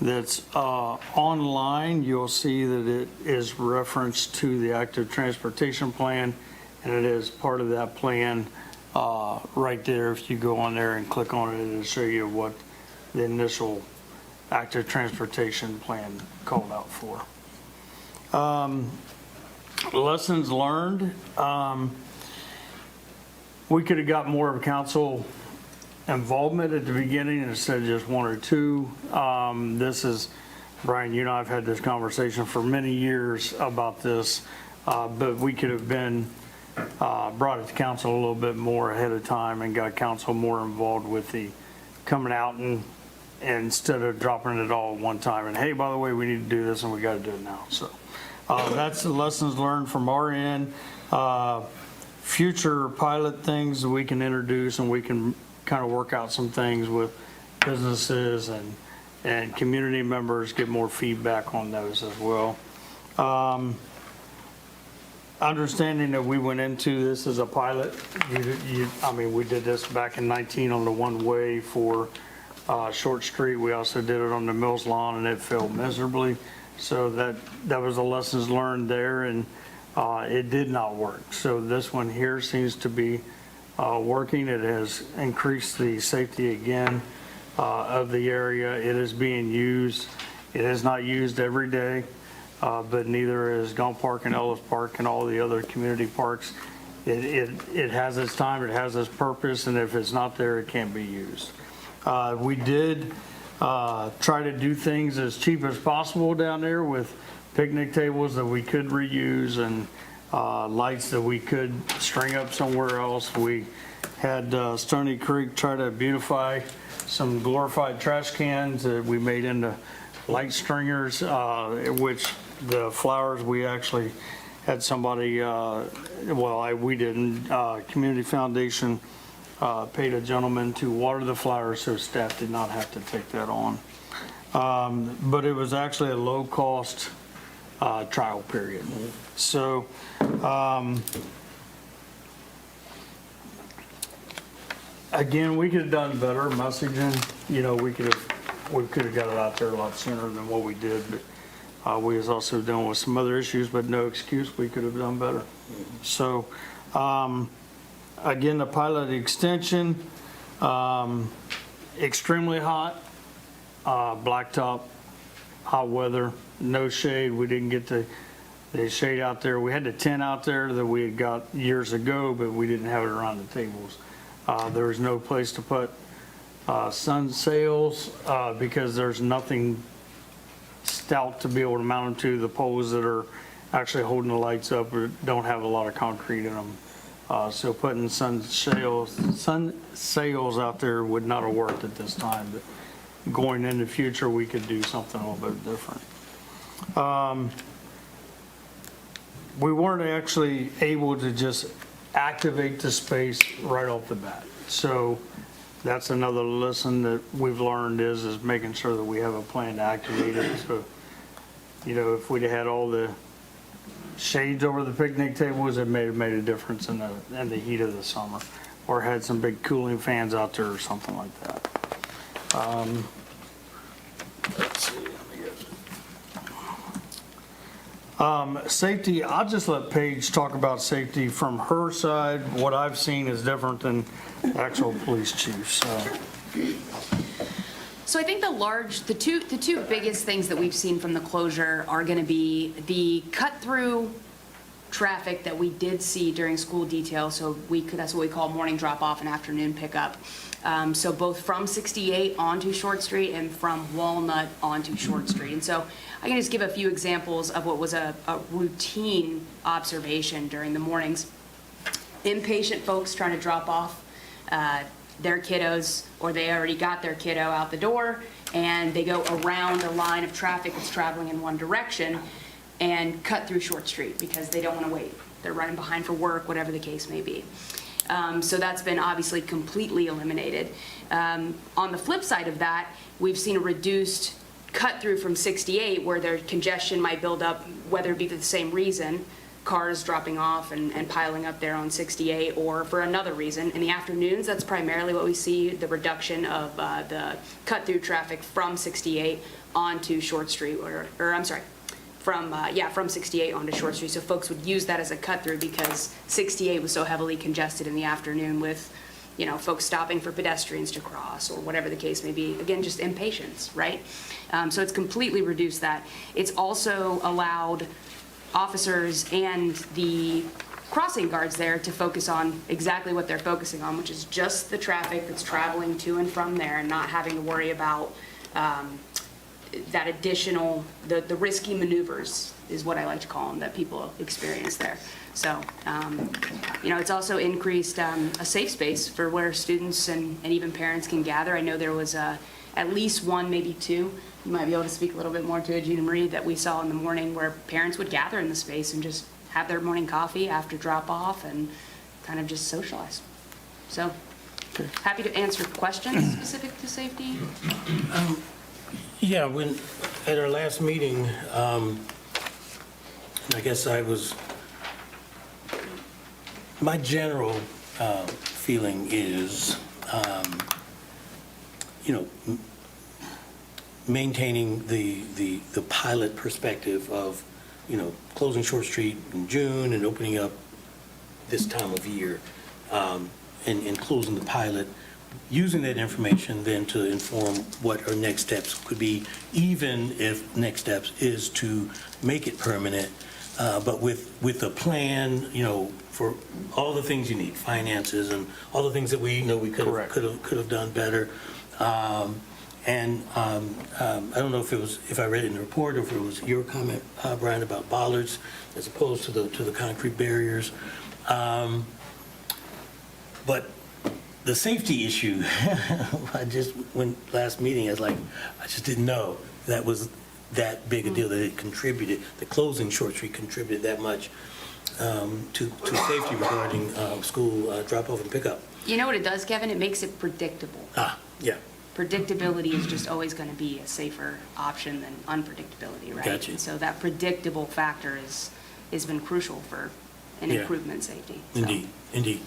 that's online, you'll see that it is referenced to the Active Transportation Plan, and it is part of that plan right there. If you go on there and click on it, it'll show you what the initial Active Transportation Plan called out for. Lessons learned. We could have got more of council involvement at the beginning instead of just one or two. This is, Brian, you and I have had this conversation for many years about this, but we could have been brought it to council a little bit more ahead of time and got council more involved with the coming out instead of dropping it all at one time. And hey, by the way, we need to do this and we got to do it now. So that's the lessons learned from our end. Future pilot things that we can introduce, and we can kind of work out some things with businesses and community members, get more feedback on those as well. Understanding that we went into this as a pilot, I mean, we did this back in 19 on the one-way for Short Street. We also did it on the Mills Lawn, and it failed miserably. So that was the lessons learned there, and it did not work. So this one here seems to be working. It has increased the safety again of the area. It is being used. It is not used every day. But neither is Gump Park and Ellis Park and all the other community parks. It has its time, it has its purpose, and if it's not there, it can't be used. We did try to do things as cheap as possible down there with picnic tables that we could reuse and lights that we could string up somewhere else. We had Stony Creek try to beautify some glorified trash cans that we made into light stringers, which the flowers, we actually had somebody, we didn't, Community Foundation paid a gentleman to water the flowers, so staff did not have to take that on. But it was actually a low-cost trial period. So, again, we could have done better messaging. You know, we could have got it out there a lot sooner than what we did, but we was also dealing with some other issues, but no excuse, we could have done better. So, again, the pilot extension, extremely hot, blacktop, hot weather, no shade. We didn't get the shade out there. We had the tent out there that we had got years ago, but we didn't have it around the tables. There was no place to put sun sails because there's nothing stout to be able to mount them to. The poles that are actually holding the lights up don't have a lot of concrete in them. So putting sun sails out there would not have worked at this time. But going in the future, we could do something a little bit different. We weren't actually able to just activate the space right off the bat. So that's another lesson that we've learned is making sure that we have a plan to activate it. So, you know, if we'd had all the shades over the picnic tables, it may have made a difference in the heat of the summer, or had some big cooling fans out there or something like that. Let's see. Safety, I'll just let Paige talk about safety from her side. What I've seen is different than the actual police chief, So I think the two biggest things that we've seen from the closure are going to be the cut-through traffic that we did see during school detail. So that's what we call morning drop-off and afternoon pickup. So both from 68 onto Short Street and from Walnut onto Short Street. And so I can just give a few examples of what was a routine observation during the mornings. Impatient folks trying to drop off their kiddos, or they already got their kiddo out the door, and they go around a line of traffic that's traveling in one direction and cut through Short Street because they don't want to wait. They're running behind for work, whatever the case may be. So that's been obviously completely eliminated. On the flip side of that, we've seen a reduced cut through from 68 where their congestion might build up, whether it be for the same reason, cars dropping off and piling up there on 68, or for another reason. In the afternoons, that's primarily what we see, the reduction of the cut through traffic from 68 onto Short Street, from 68 onto Short Street. So folks would use that as a cut through because 68 was so heavily congested in the afternoon with, you know, folks stopping for pedestrians to cross or whatever the case may be. Again, just impatience, right? So it's completely reduced that. It's also allowed officers and the crossing guards there to focus on exactly what they're focusing on, which is just the traffic that's traveling to and from there and not having to worry about that additional, the risky maneuvers is what I like to call them, that people experience there. So, you know, it's also increased a safe space for where students and even parents can gather. I know there was at least one, maybe two. You might be able to speak a little bit more to it, Gina Marie, that we saw in the morning where parents would gather in the space and just have their morning coffee after drop-off and kind of just socialize. So, happy to answer questions specific to safety. Yeah, when, at our last meeting, I guess my general feeling is, maintaining the pilot perspective of, closing Short Street in June and opening up this time of year, and closing the pilot, using that information then to inform what our next steps could be, even if next steps is to make it permanent, but with a plan, for all the things you need, finances and all the things that we know we could have done better. I don't know if I read it in the report or if it was your comment, Brian, about bollards as opposed to the concrete barriers. But the safety issue, last meeting, I just didn't know that was that big a deal, that it contributed, the closing Short Street contributed that much to safety regarding school drop-off and pickup. You know what it does, Kevin? It makes it predictable. Yeah. Predictability is just always going to be a safer option than unpredictability, right? Gotcha. And so that predictable factor has been crucial for an improvement in safety. So. Indeed.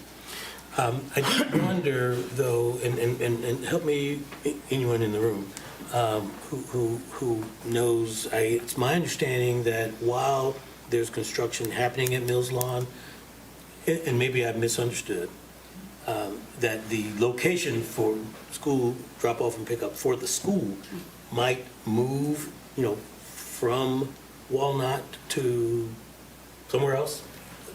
I did wonder, though, and help me, anyone in the room who knows, it's my understanding that while there's construction happening at Mills Lawn, and maybe I've misunderstood, that the location for school drop-off and pickup for the school might move, from Walnut to somewhere else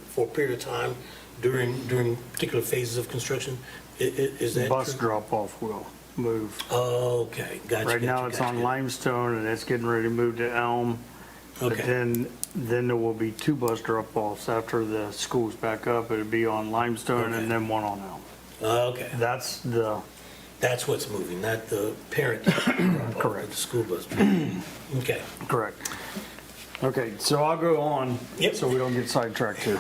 for a period of time during particular phases of construction. Is that Bus true? drop-off will move. Okay, gotcha. Right now, it's on Limestone, and it's getting ready to move to Elm. But Okay. then there will be two bus drop-offs after the school's back up. It'll be on Limestone Okay. and then one on Elm. Okay, That's what's moving, not the parent drop-off, Correct. the school bus. Okay. correct. Okay, so I'll go on. Yep. So we don't get sidetracked here.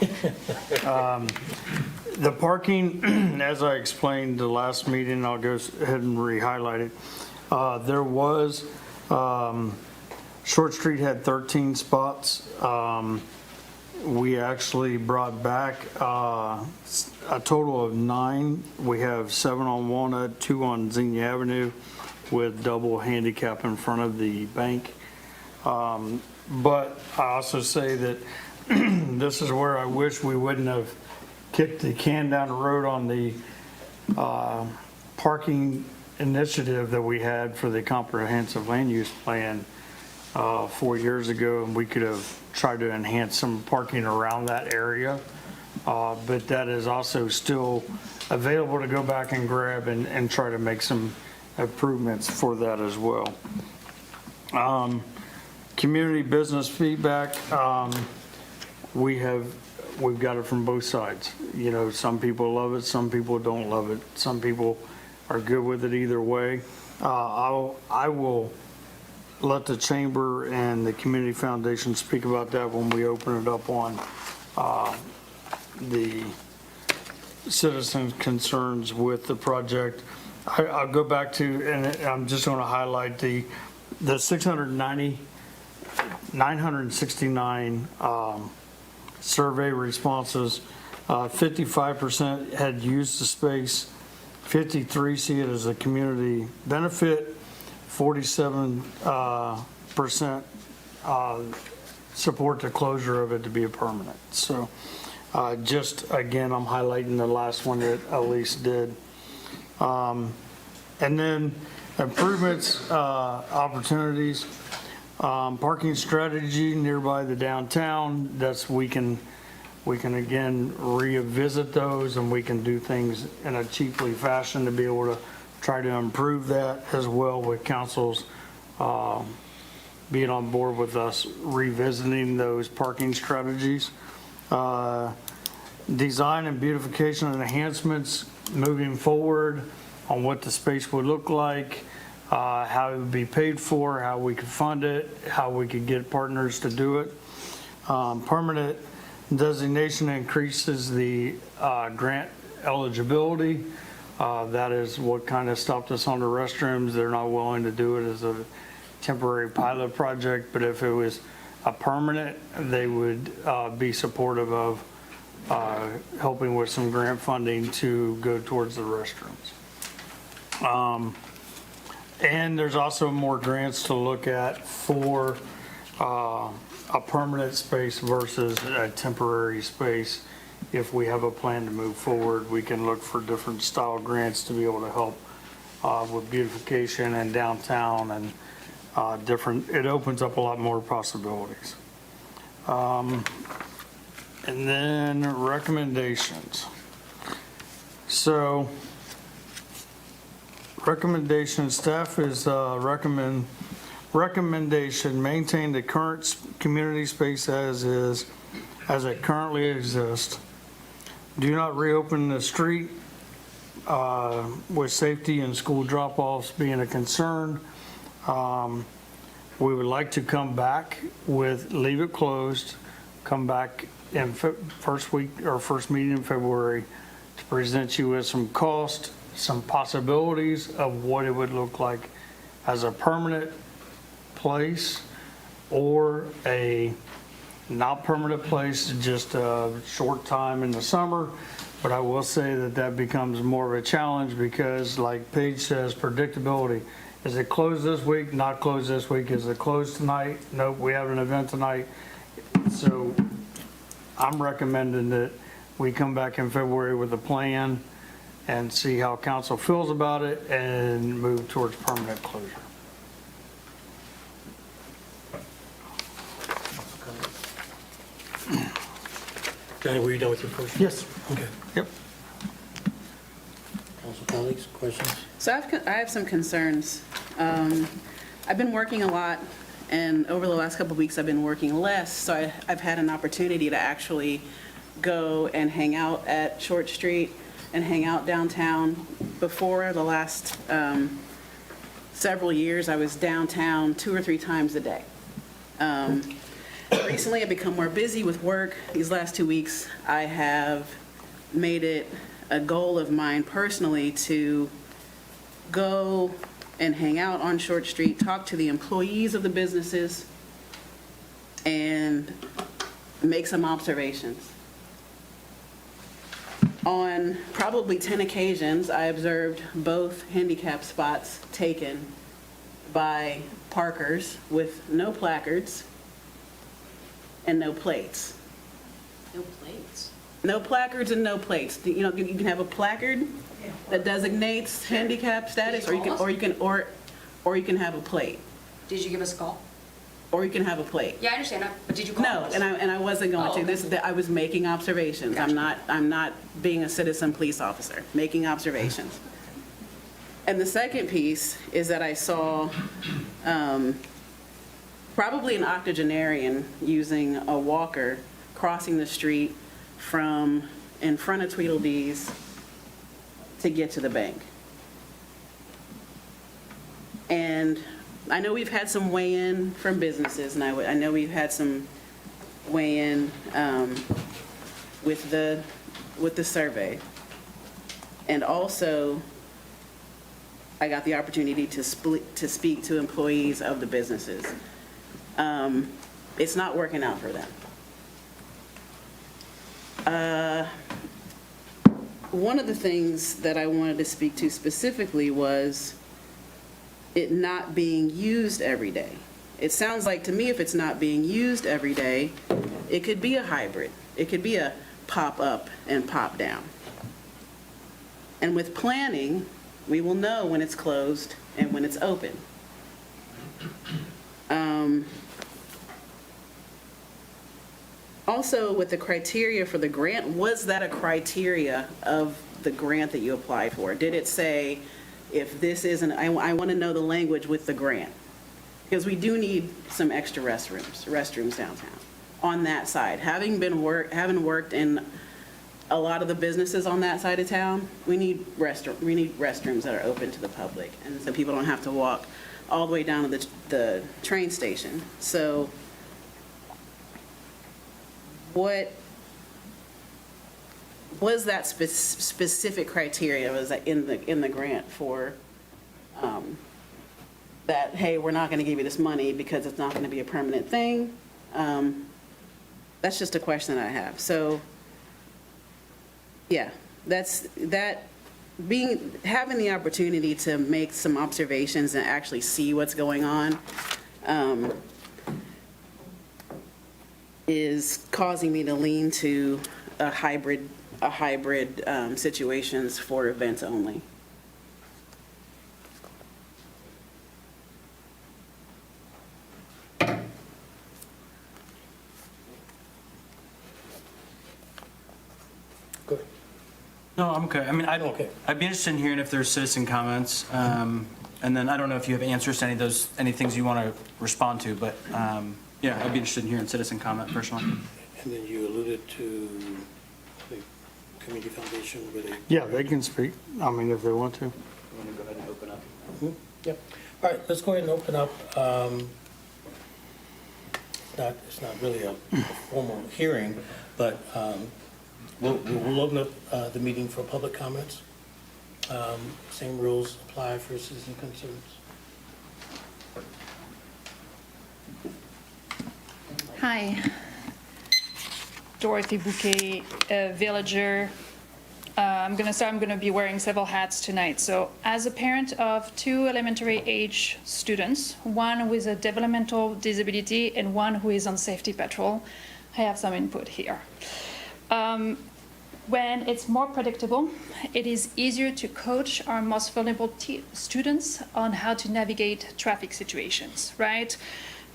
The parking, as I explained the last meeting, I'll go ahead and re-highlight it. There was, Short Street had 13 spots. We actually brought back a total of 9. We have 7 on Walnut, 2 on Xenia Avenue, with double handicap in front of the bank. But I also say that this is where I wish we wouldn't have kicked the can down the road on the parking initiative that we had for the comprehensive land use plan 4 years ago, and we could have tried to enhance some parking around that area. But that is also still available to go back and grab and try to make some improvements for that as well. Community business feedback, we've got it from both sides. Some people love it, some people don't love it. Some people are good with it either way. I will let the chamber and the community foundation speak about that when we open it up on the citizen concerns with the project. I'll go back to, and I'm just going to highlight the 969 survey responses. 55% had used the space, 53 see it as a community benefit, 47% support the closure of it to be a permanent. So just again, I'm highlighting the last one that Elise did. And then improvements, opportunities, parking strategy nearby the downtown. We can again revisit those, and we can do things in a cheaply fashion to be able to try to improve that as well, with councils being on board with us revisiting those parking strategies. Design and beautification and enhancements moving forward on what the space would look like. how it would be paid for, how we could fund it, how we could get partners to do it. Permanent designation increases the grant eligibility. That is what kind of stopped us on the restrooms. They're not willing to do it as a temporary pilot project, but if it was a permanent, they would be supportive of helping with some grant funding to go towards the restrooms. And there's also more grants to look at for a permanent space versus a temporary space. If we have a plan to move forward, we can look for different style grants to be able to help with beautification and downtown and it opens up a lot more possibilities. And then recommendations. So recommendation, staff is recommendation, maintain the current community space as is, as it currently exists. Do not reopen the street with safety and school drop-offs being a concern. We would like to come back with, leave it closed, come back in first meeting in February to present you with some cost, some possibilities of what it would look like as a permanent place or a not permanent place, just a short time in the summer. But I will say that that becomes more of a challenge because, like Paige says, predictability. Is it closed this week? Not closed this week? Is it closed tonight? Nope, we have an event tonight. So I'm recommending that we come back in February with a plan and see how council feels about it and move towards permanent closure. Johnny, were you done with your first? Yes. Okay. Yep. Council colleagues, questions? So I have some concerns. I've been working a lot, and over the last couple of weeks, I've been working less, so I've had an opportunity to actually go and hang out at Short Street and hang out downtown. Before the last several years, I was downtown 2 or 3 times a day. Recently, I've become more busy with work. These last 2 weeks, I have made it a goal of mine personally to go and hang out on Short Street, talk to the employees of the businesses, and make some observations. On probably 10 occasions, I observed both handicap spots taken by parkers with no placards and no plates. No plates. No placards and no plates. You know, you can have a placard that designates handicap status, or you can have a plate, Did you give us a call? or you can have a plate. Yeah, I understand that, but did you call No, us? and I wasn't going Oh, to. okay. I was making observations. Gotcha. I'm not being a citizen police officer, making observations. And the second piece is that I saw probably an octogenarian using a walker crossing the street from in front of Tweedledee's to get to the bank. And I know we've had some weigh-in from businesses, and I know we've had some weigh-in with the survey. And also, I got the opportunity to speak to employees of the businesses. It's not working out for them. One of the things that I wanted to speak to specifically was it not being used every day. It sounds like to me if it's not being used every day, it could be a hybrid. It could be a pop up and pop down. And with planning, we will know when it's closed and when it's open. Also, with the criteria for the grant, was that a criteria of the grant that you applied for? Did it say, if this isn't, I want to know the language with the grant? Because we do need some extra restrooms downtown on that side. Having worked in a lot of the businesses on that side of town, we need restrooms that are open to the public, and so people don't have to walk all the way down to the train station. So what was that specific criteria, was that in the grant for that, hey, we're not going to give you this money because it's not going to be a permanent thing? That's just a question that I have. So, yeah, having the opportunity to make some observations and actually see what's going on is causing me to lean to a hybrid situations for events only. Good. No, I'm okay. I mean, Okay. I'd be interested in hearing if there's citizen comments. And then I don't know if you have answers to any things you want to respond to, but yeah, I'd be interested in hearing citizen comment personally. And then you alluded to the community foundation where they. Yeah, they can speak, I mean, if they want to. You want to go ahead and open up? Yep. All right, let's go ahead and open up. It's not really a formal hearing, but we'll open up the meeting for public comments. Same rules apply for citizen concerns. Hi, Dorothy Bouquet, a villager. I'm going to be wearing several hats tonight. So as a parent of 2 elementary age students, one with a developmental disability and one who is on safety patrol, I have some input here. When it's more predictable, it is easier to coach our most vulnerable students on how to navigate traffic situations, right?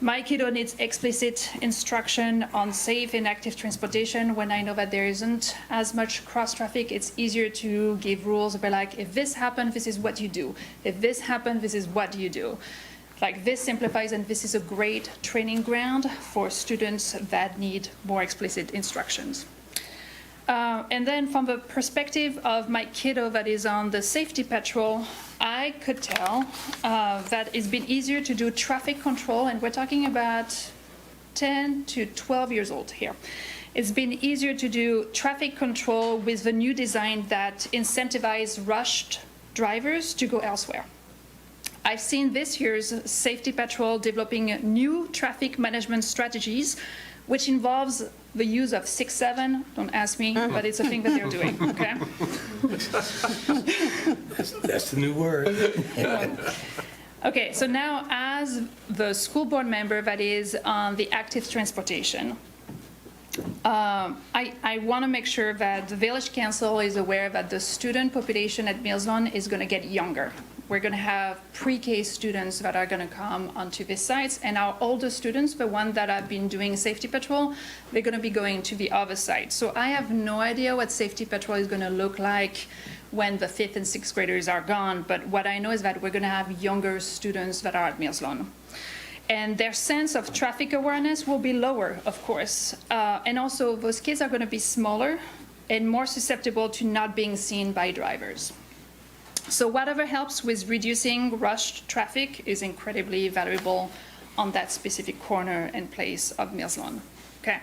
My kiddo needs explicit instruction on safe and active transportation. When I know that there isn't as much cross traffic, it's easier to give rules about like, if this happened, this is what you do. If this happened, this is what you do. Like this simplifies, and this is a great training ground for students that need more explicit instructions. And then from the perspective of my kiddo that is on the safety patrol, I could tell that it's been easier to do traffic control, and we're talking about 10 to 12 years old here. It's been easier to do traffic control with the new design that incentivize rushed drivers to go elsewhere. I've seen this year's safety patrol developing new traffic management strategies, which involves the use of 6-7. Don't ask me, but it's a thing that they're doing, okay? That's the new word. Okay, so now as the school board member that is on the active transportation, I want to make sure that the village council is aware that the student population at Mills Lawn is going to get younger. We're going to have pre-K students that are going to come onto these sites, and our older students, the ones that have been doing safety patrol, they're going to be going to the other side. So I have no idea what safety patrol is going to look like when the 5th and 6th graders are gone, but what I know is that we're going to have younger students that are at Mills Lawn. And their sense of traffic awareness will be lower, of course. And also, those kids are going to be smaller and more susceptible to not being seen by drivers. So whatever helps with reducing rushed traffic is incredibly valuable on that specific corner and place of Mills Lawn. Okay.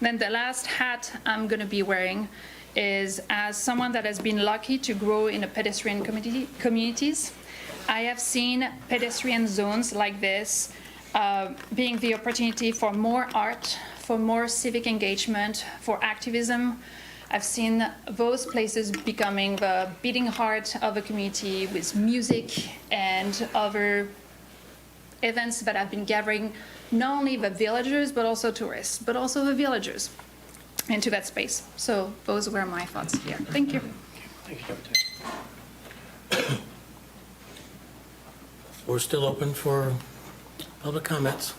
Then the last hat I'm going to be wearing is, as someone that has been lucky to grow in a pedestrian communities, I have seen pedestrian zones like this being the opportunity for more art, for more civic engagement, for activism. I've seen those places becoming the beating heart of a community with music and other events that have been gathering not only the villagers, but also tourists, but also the villagers into that space. So those were my thoughts here. Thank you. Thank you. We're still open for public comments.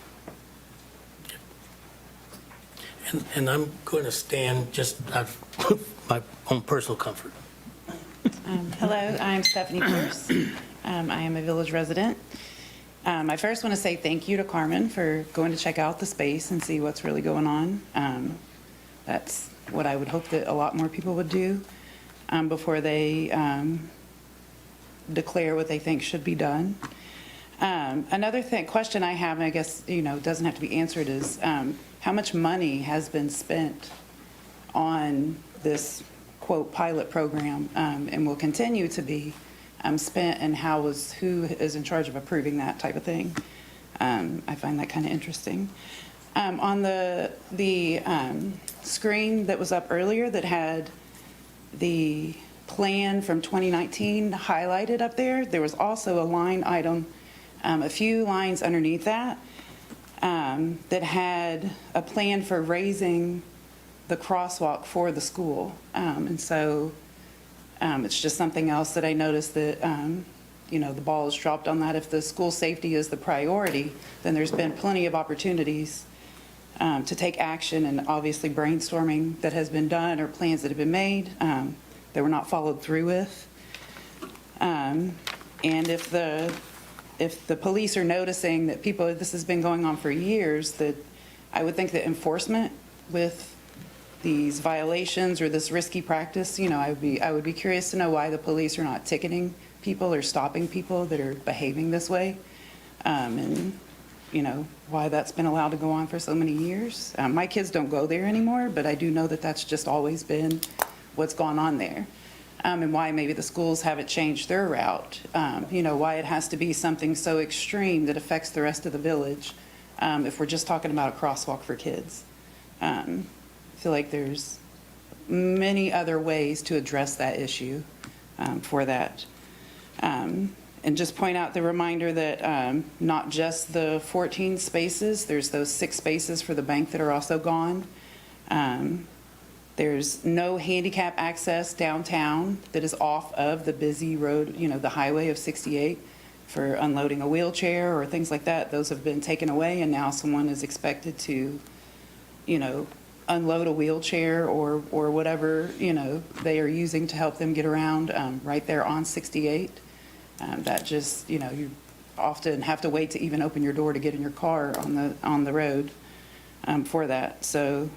And I'm going to stand just out of my own personal comfort. Hello, I'm Stephanie Pierce. I am a village resident. I first want to say thank you to Carmen for going to check out the space and see what's really going on. That's what I would hope that a lot more people would do before they declare what they think should be done. Another question I have, and I guess, doesn't have to be answered, is how much money has been spent on this, quote, pilot program, and will continue to be spent, and who is in charge of approving that type of thing? I find that kind of interesting. On the screen that was up earlier that had the plan from 2019 highlighted up there, there was also a line item, a few lines underneath that, that had a plan for raising the crosswalk for the school. And so it's just something else that I noticed that, the ball is dropped on that. If the school safety is the priority, then there's been plenty of opportunities to take action, and obviously brainstorming that has been done or plans that have been made that were not followed through with. And if the police are noticing that this has been going on for years, that I would think that enforcement with these violations or this risky practice, I would be curious to know why the police are not ticketing people or stopping people that are behaving this way, and why that's been allowed to go on for so many years. My kids don't go there anymore, but I do know that that's just always been what's gone on there, and why maybe the schools haven't changed their route. Why it has to be something so extreme that affects the rest of the village, if we're just talking about a crosswalk for kids. I feel like there's many other ways to address that issue for that. And just point out the reminder that not just the 14 spaces, there's those 6 spaces for the bank that are also gone. There's no handicap access downtown that is off of the busy road, the highway of 68 for unloading a wheelchair or things like that. Those have been taken away, and now someone is expected to, unload a wheelchair or whatever, they are using to help them get around right there on 68. That just, you often have to wait to even open your door to get in your car on the road for that. So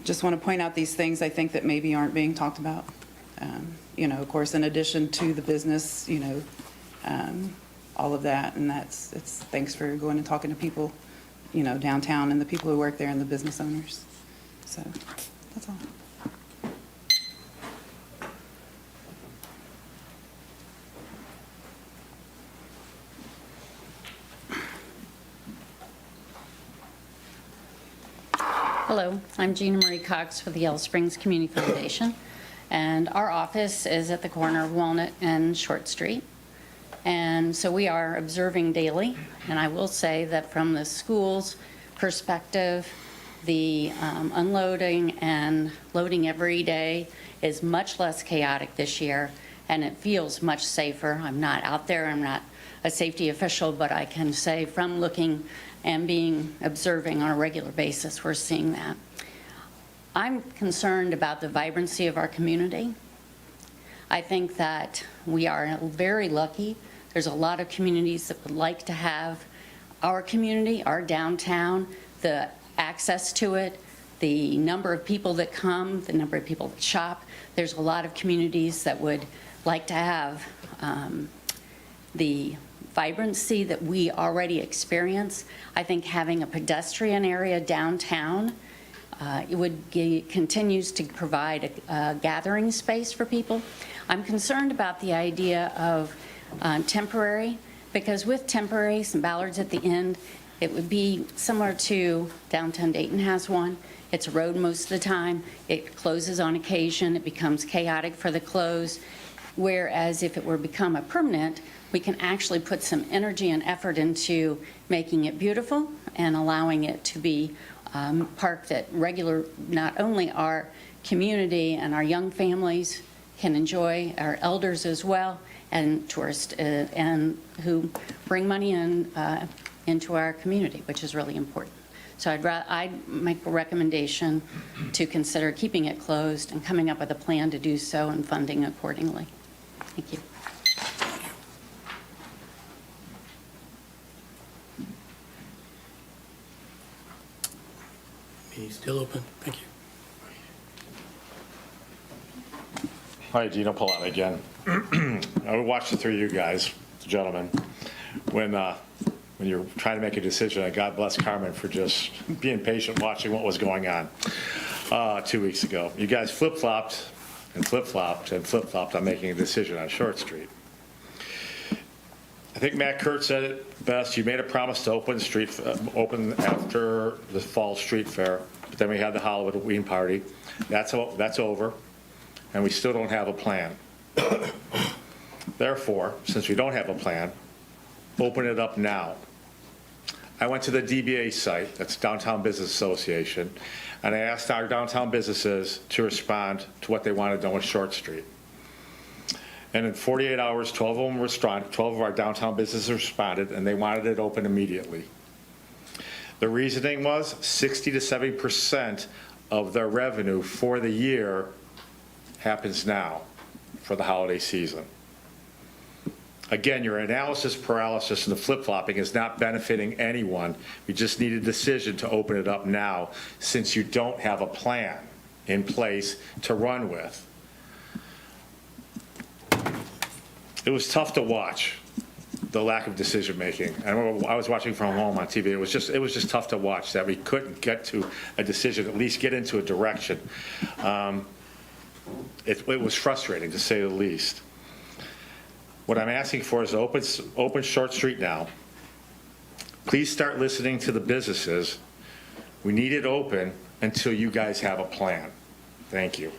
just want to point out these things I think that maybe aren't being talked about. Of course, in addition to the business, all of that, and it's thanks for going and talking to people, downtown, and the people who work there and the business owners. So that's all. Hello, I'm Gina Marie Cox for the Yellow Springs Community Foundation, and our office is at the corner of Walnut and Short Street. And so we are observing daily, and I will say that from the school's perspective, the unloading and loading every day is much less chaotic this year, and it feels much safer. I'm not out there, I'm not a safety official, but I can say from looking and observing on a regular basis, we're seeing that. I'm concerned about the vibrancy of our community. I think that we are very lucky. There's a lot of communities that would like to have our community, our downtown, the access to it, the number of people that come, the number of people that shop. There's a lot of communities that would like to have the vibrancy that we already experience. I think having a pedestrian area downtown continues to provide a gathering space for people. I'm concerned about the idea of temporary, because with temporary, some ballards at the end, it would be similar to downtown Dayton has one. It's a road most of the time. It closes on occasion. It becomes chaotic for the close. Whereas if it were become a permanent, we can actually put some energy and effort into making it beautiful and allowing it to be parked at not only our community and our young families can enjoy, our elders as well, and tourists and who bring money into our community, which is really important. So I'd make a recommendation to consider keeping it closed and coming up with a plan to do so and funding accordingly. Thank you. Meeting still open. Thank you. Hi, Gino Pilata again. I would watch the three of you guys, gentlemen, when you're trying to make a decision, and God bless Carmen for just being patient, watching what was going on 2 weeks ago. You guys flip-flopped and flip-flopped and flip-flopped on making a decision on Short Street. I think Matt Kurt said it best. You made a promise to open after the fall street fair, but then we had the Halloween party. That's over, and we still don't have a plan. Therefore, since we don't have a plan, open it up now. I went to the DBA site, that's Downtown Business Association, and I asked our downtown businesses to respond to what they wanted done with Short Street. And in 48 hours, 12 of them responded, 12 of our downtown businesses responded, and they wanted it open immediately. The reasoning was 60 to 70% of their revenue for the year happens now for the holiday season. Again, your analysis paralysis and the flip-flopping is not benefiting anyone. We just need a decision to open it up now, since you don't have a plan in place to run with. It was tough to watch, the lack of decision-making. I remember I was watching from home on TV. It was just tough to watch that we couldn't get to a decision, at least get into a direction. It was frustrating, to say the least. What I'm asking for is open Short Street now. Please start listening to the businesses. We need it open until you guys have a plan. Thank you.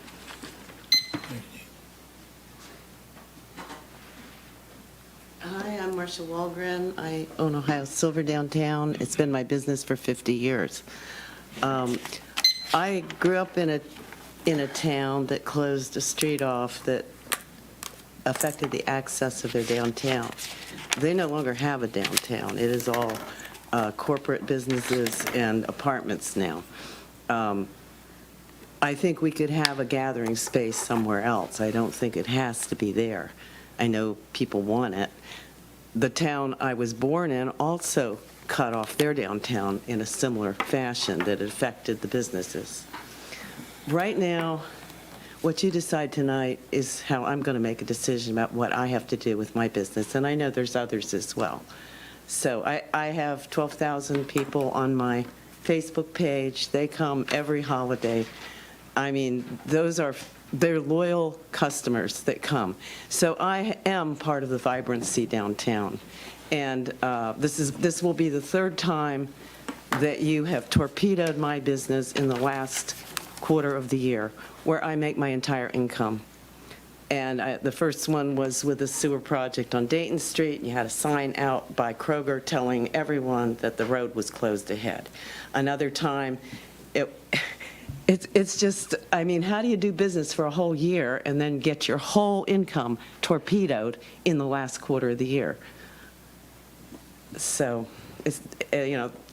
Hi, I'm Marcia Walgren. I own Ohio Silver downtown. It's been my business for 50 years. I grew up in a town that closed a street off that affected the access of their downtown. They no longer have a downtown. It is all corporate businesses and apartments now. I think we could have a gathering space somewhere else. I don't think it has to be there. I know people want it. The town I was born in also cut off their downtown in a similar fashion that affected the businesses. Right now, what you decide tonight is how I'm going to make a decision about what I have to do with my business, and I know there's others as well. So I have 12,000 people on my Facebook page. They come every holiday. I mean, they're loyal customers that come. So I am part of the vibrancy downtown. And this will be the third time that you have torpedoed my business in the last quarter of the year, where I make my entire income. And the first one was with the sewer project on Dayton Street. And you had a sign out by Kroger telling everyone that the road was closed ahead. Another time, it's just, I mean, how do you do business for a whole year and then get your whole income torpedoed in the last quarter of the year? So, it's,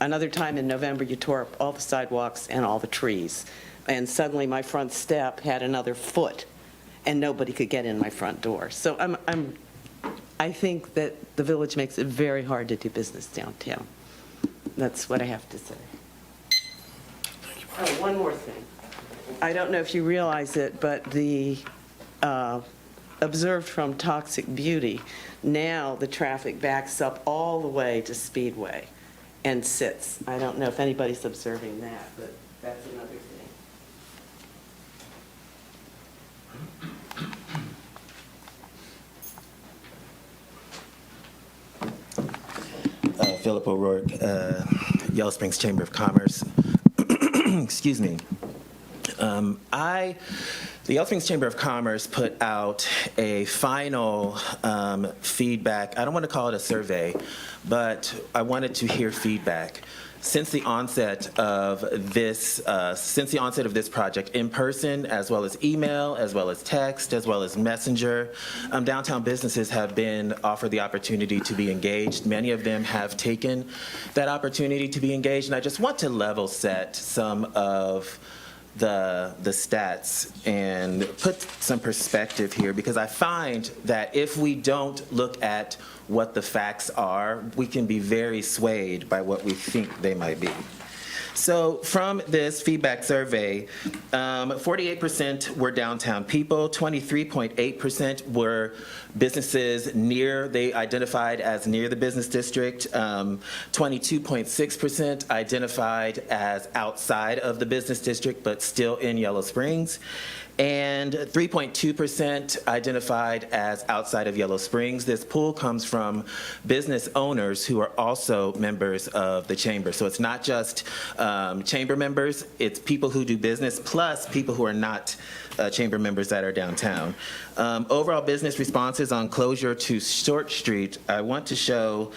another time in November, you tore up all the sidewalks and all the trees. And suddenly my front step had another foot, and nobody could get in my front door. So I think that the village makes it very hard to do business downtown. That's what I have to say. Oh, one more thing. I don't know if you realize it, but the observed from Toxic Beauty, now the traffic backs up all the way to Speedway and sits. I don't know if anybody's observing that, but that's another thing. Philip O'Rourke, Yellow Springs Chamber of Commerce. Excuse me. The Yellow Springs Chamber of Commerce put out a final feedback. I don't want to call it a survey, but I wanted to hear feedback. Since the onset of this project, in person, as well as email, as well as text, as well as messenger, downtown businesses have been offered the opportunity to be engaged. Many of them have taken that opportunity to be engaged, and I just want to level set some of the stats and put some perspective here, because I find that if we don't look at what the facts are, we can be very swayed by what we think they might be. So from this feedback survey, 48% were downtown people, 23.8% were businesses they identified as near the business district, 22.6% identified as outside of the business district, but still in Yellow Springs, and 3.2% identified as outside of Yellow Springs. This pool comes from business owners who are also members of the chamber. So it's not just chamber members, it's people who do business plus people who are not chamber members that are downtown. Overall business responses on closure to Short Street, I want to show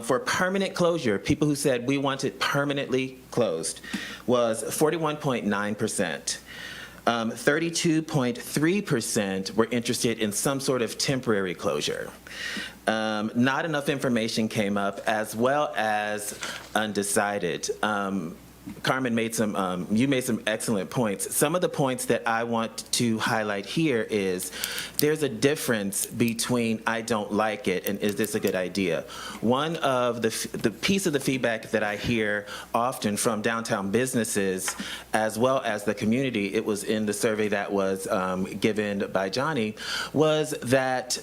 for permanent closure, people who said we want it permanently closed was 41.9%. 32.3% were interested in some sort of temporary closure. Not enough information came up, as well as undecided. Carmen you made some excellent points. Some of the points that I want to highlight here is there's a difference between I don't like it and is this a good idea. One of the piece of the feedback that I hear often from downtown businesses as well as the community, it was in the survey that was given by Johnny, was that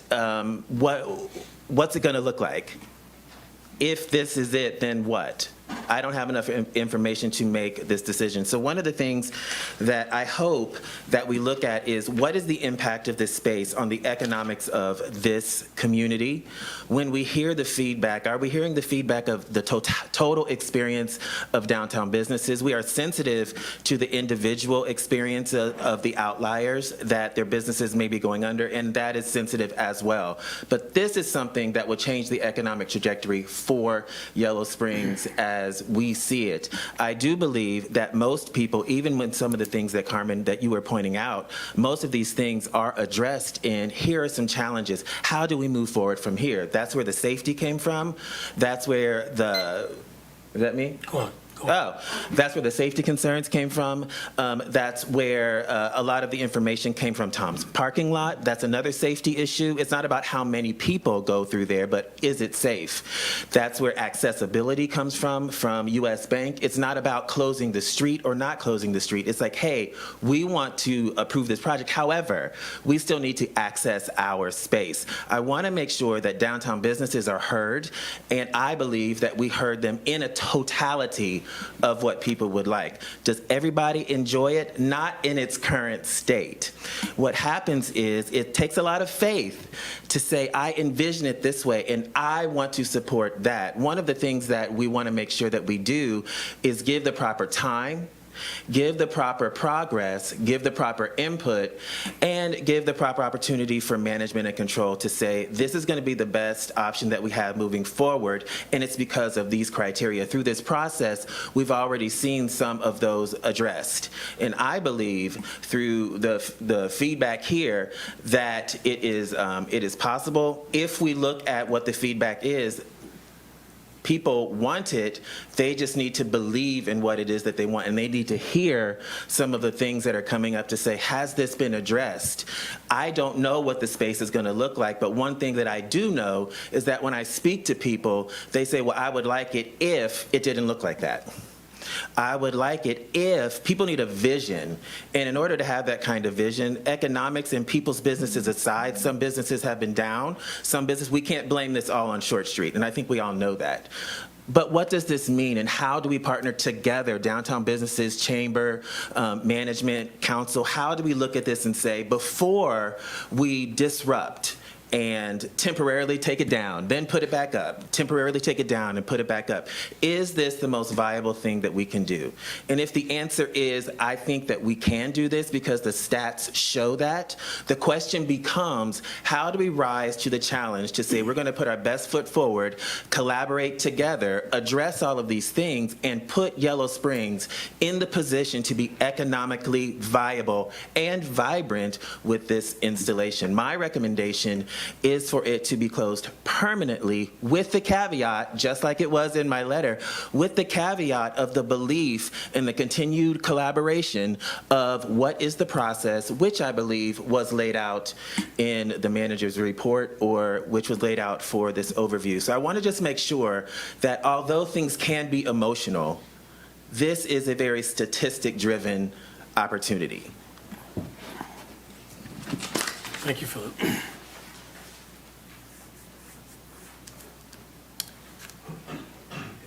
what's it going to look like? If this is it, then what? I don't have enough information to make this decision. So one of the things that I hope that we look at is what is the impact of this space on the economics of this community? When we hear the feedback, are we hearing the feedback of the total experience of downtown businesses? We are sensitive to the individual experience of the outliers that their businesses may be going under, and that is sensitive as well. But this is something that will change the economic trajectory for Yellow Springs as we see it. I do believe that most people, even when some of the things that Carmen, that you were pointing out, most of these things are addressed in here are some challenges. How do we move forward from here? That's where the safety came from. That's where is that me? Go on. Oh, that's where the safety concerns came from. That's where a lot of the information came from Tom's parking lot. That's another safety issue. It's not about how many people go through there, but is it safe? That's where accessibility comes from US Bank. It's not about closing the street or not closing the street. It's like, hey, we want to approve this project. However, we still need to access our space. I want to make sure that downtown businesses are heard, and I believe that we heard them in a totality of what people would like. Does everybody enjoy it? Not in its current state. What happens is it takes a lot of faith to say, I envision it this way and I want to support that. One of the things that we want to make sure that we do is give the proper time, give the proper progress, give the proper input, and give the proper opportunity for management and control to say, this is going to be the best option that we have moving forward, and it's because of these criteria. Through this process, we've already seen some of those addressed. And I believe through the feedback here that it is possible. If we look at what the feedback is, people want it, they just need to believe in what it is that they want, and they need to hear some of the things that are coming up to say, has this been addressed? I don't know what the space is going to look like, but one thing that I do know is that when I speak to people, they say, well, I would like it if it didn't look like that. I would like it if people need a vision. And in order to have that kind of vision, economics and people's businesses aside, some businesses have been down. We can't blame this all on Short Street. And I think we all know that. But what does this mean, and how do we partner together, downtown businesses, chamber, management, council? How do we look at this and say, before we disrupt and temporarily take it down, then put it back up, temporarily take it down and put it back up, is this the most viable thing that we can do? And if the answer is, I think that we can do this because the stats show that, the question becomes, how do we rise to the challenge to say we're going to put our best foot forward, collaborate together, address all of these things, and put Yellow Springs in the position to be economically viable and vibrant with this installation. My recommendation is for it to be closed permanently, with the caveat, just like it was in my letter, with the caveat of the belief in the continued collaboration of what is the process, which I believe was laid out in the manager's report, or which was laid out for this overview. So I want to just make sure that although things can be emotional, This is a very statistic-driven opportunity. Thank you, Philip.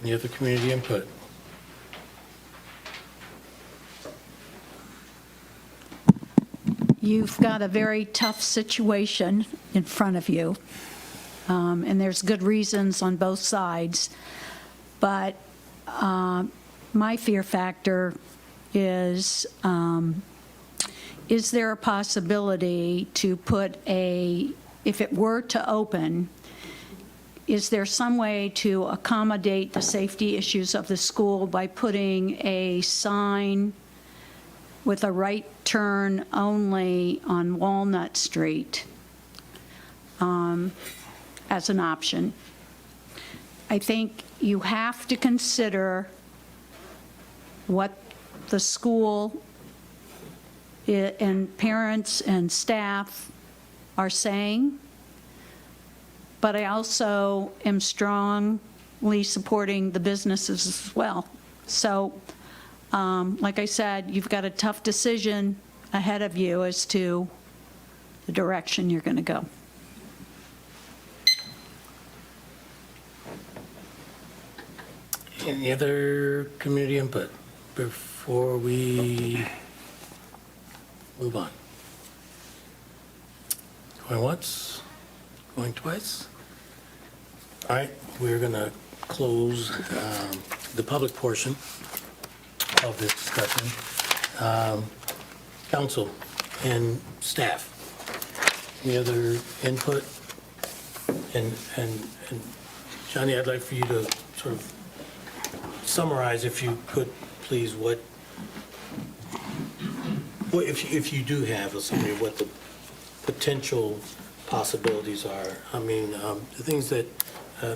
Any other community input? You've got a very tough situation in front of you, and there's good reasons on both sides. But my fear factor is there a possibility to put if it were to open, is there some way to accommodate the safety issues of the school by putting a sign with a right turn only on Walnut Street as an option? I think you have to consider what the school and parents and staff are saying, but I also am strongly supporting the businesses as well. So, like I said, you've got a tough decision ahead of you as to the direction you're going to go. Any other community input before we move on? Going once, going twice? All right, we're going to close the public portion of this discussion. Council and staff, any other input? And Johnny, I'd like for you to sort of summarize, if you could, please, what if you do have a summary of what the potential possibilities are. I mean, the things that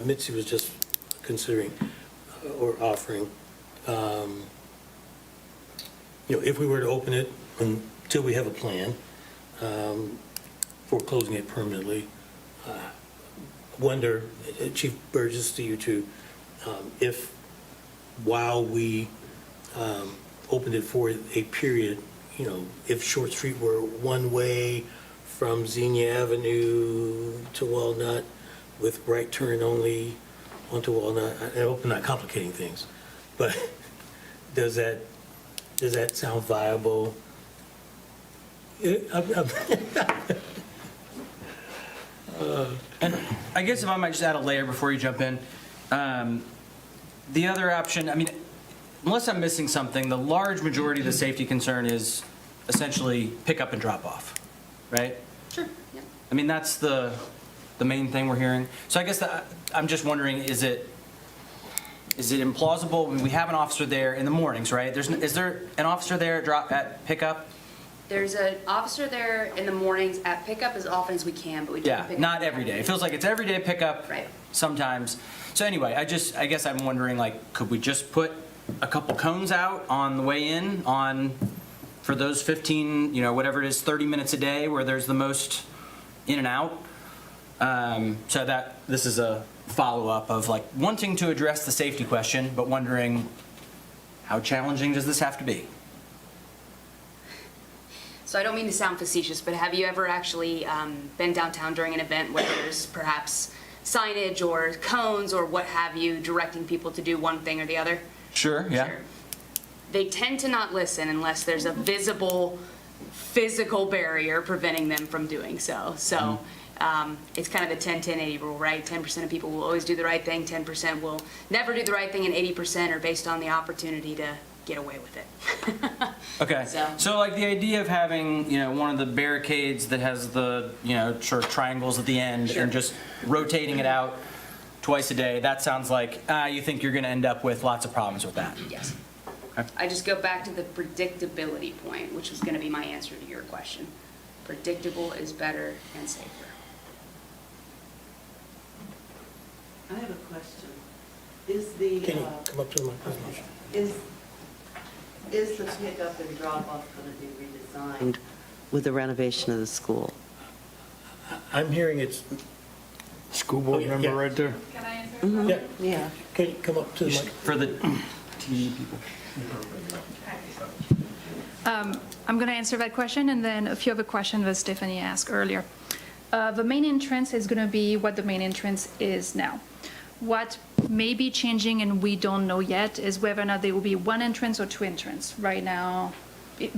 Mitzi was just considering or offering. If we were to open it until we have a plan for closing it permanently, wonder, Chief Burgess, to you too, if while we opened it for a period, if Short Street were one way from Xenia Avenue to Walnut with right turn only onto Walnut, I hope I'm not complicating things, but does that sound viable? And I guess if I might just add a layer before you jump in. The other option, I mean, unless I'm missing something, the large majority of the safety concern is essentially pick up and drop off, right? Sure, yeah. I mean, that's the main thing we're hearing. So I guess I'm just wondering, is it implausible? I mean, we have an officer there in the mornings, right? Is there an officer there at pickup? There's an officer there in the mornings at pickup as often as we can, but we don't pick up. Not every day. It feels like it's every day pickup. Right. Sometimes. So anyway, I guess I'm wondering, like, could we just put a couple cones out on the way in for those 15, whatever it is, 30 minutes a day where there's the most in and out? So that this is a follow-up of like wanting to address the safety question, but wondering how challenging does this have to be? So I don't mean to sound facetious, but have you ever actually been downtown during an event where there's perhaps signage or cones or what have you directing people to do one thing or the other? Sure, yeah. Sure. They tend to not listen unless there's a visible physical barrier preventing them from doing so. So it's kind of the 10-10-80 rule, right? 10% of people will always do the right thing, 10% will never do the right thing, and 80% are based on the opportunity to get away with it. Okay. So like the idea of having, one of the barricades that has the, sort of triangles at the end and just rotating it out twice a day, that sounds like you think you're going to end up with lots of problems with that. Yes. Okay. I just go back to the predictability point, which was going to be my answer to your question. Predictable is better and safer. I have a question. Is the, Can you come up to the microphone? is the pickup and drop-off going to be redesigned with the renovation of the school? I'm hearing it's, School board yeah, member yeah. right there. Can I answer? yeah, Yeah. can you come up to the mic? For the I'm going to answer that question, and then a few other questions that Stephanie asked earlier. The main entrance is going to be what the main entrance is now. What may be changing, and we don't know yet, is whether or not there will be one entrance or two entrances. Right now,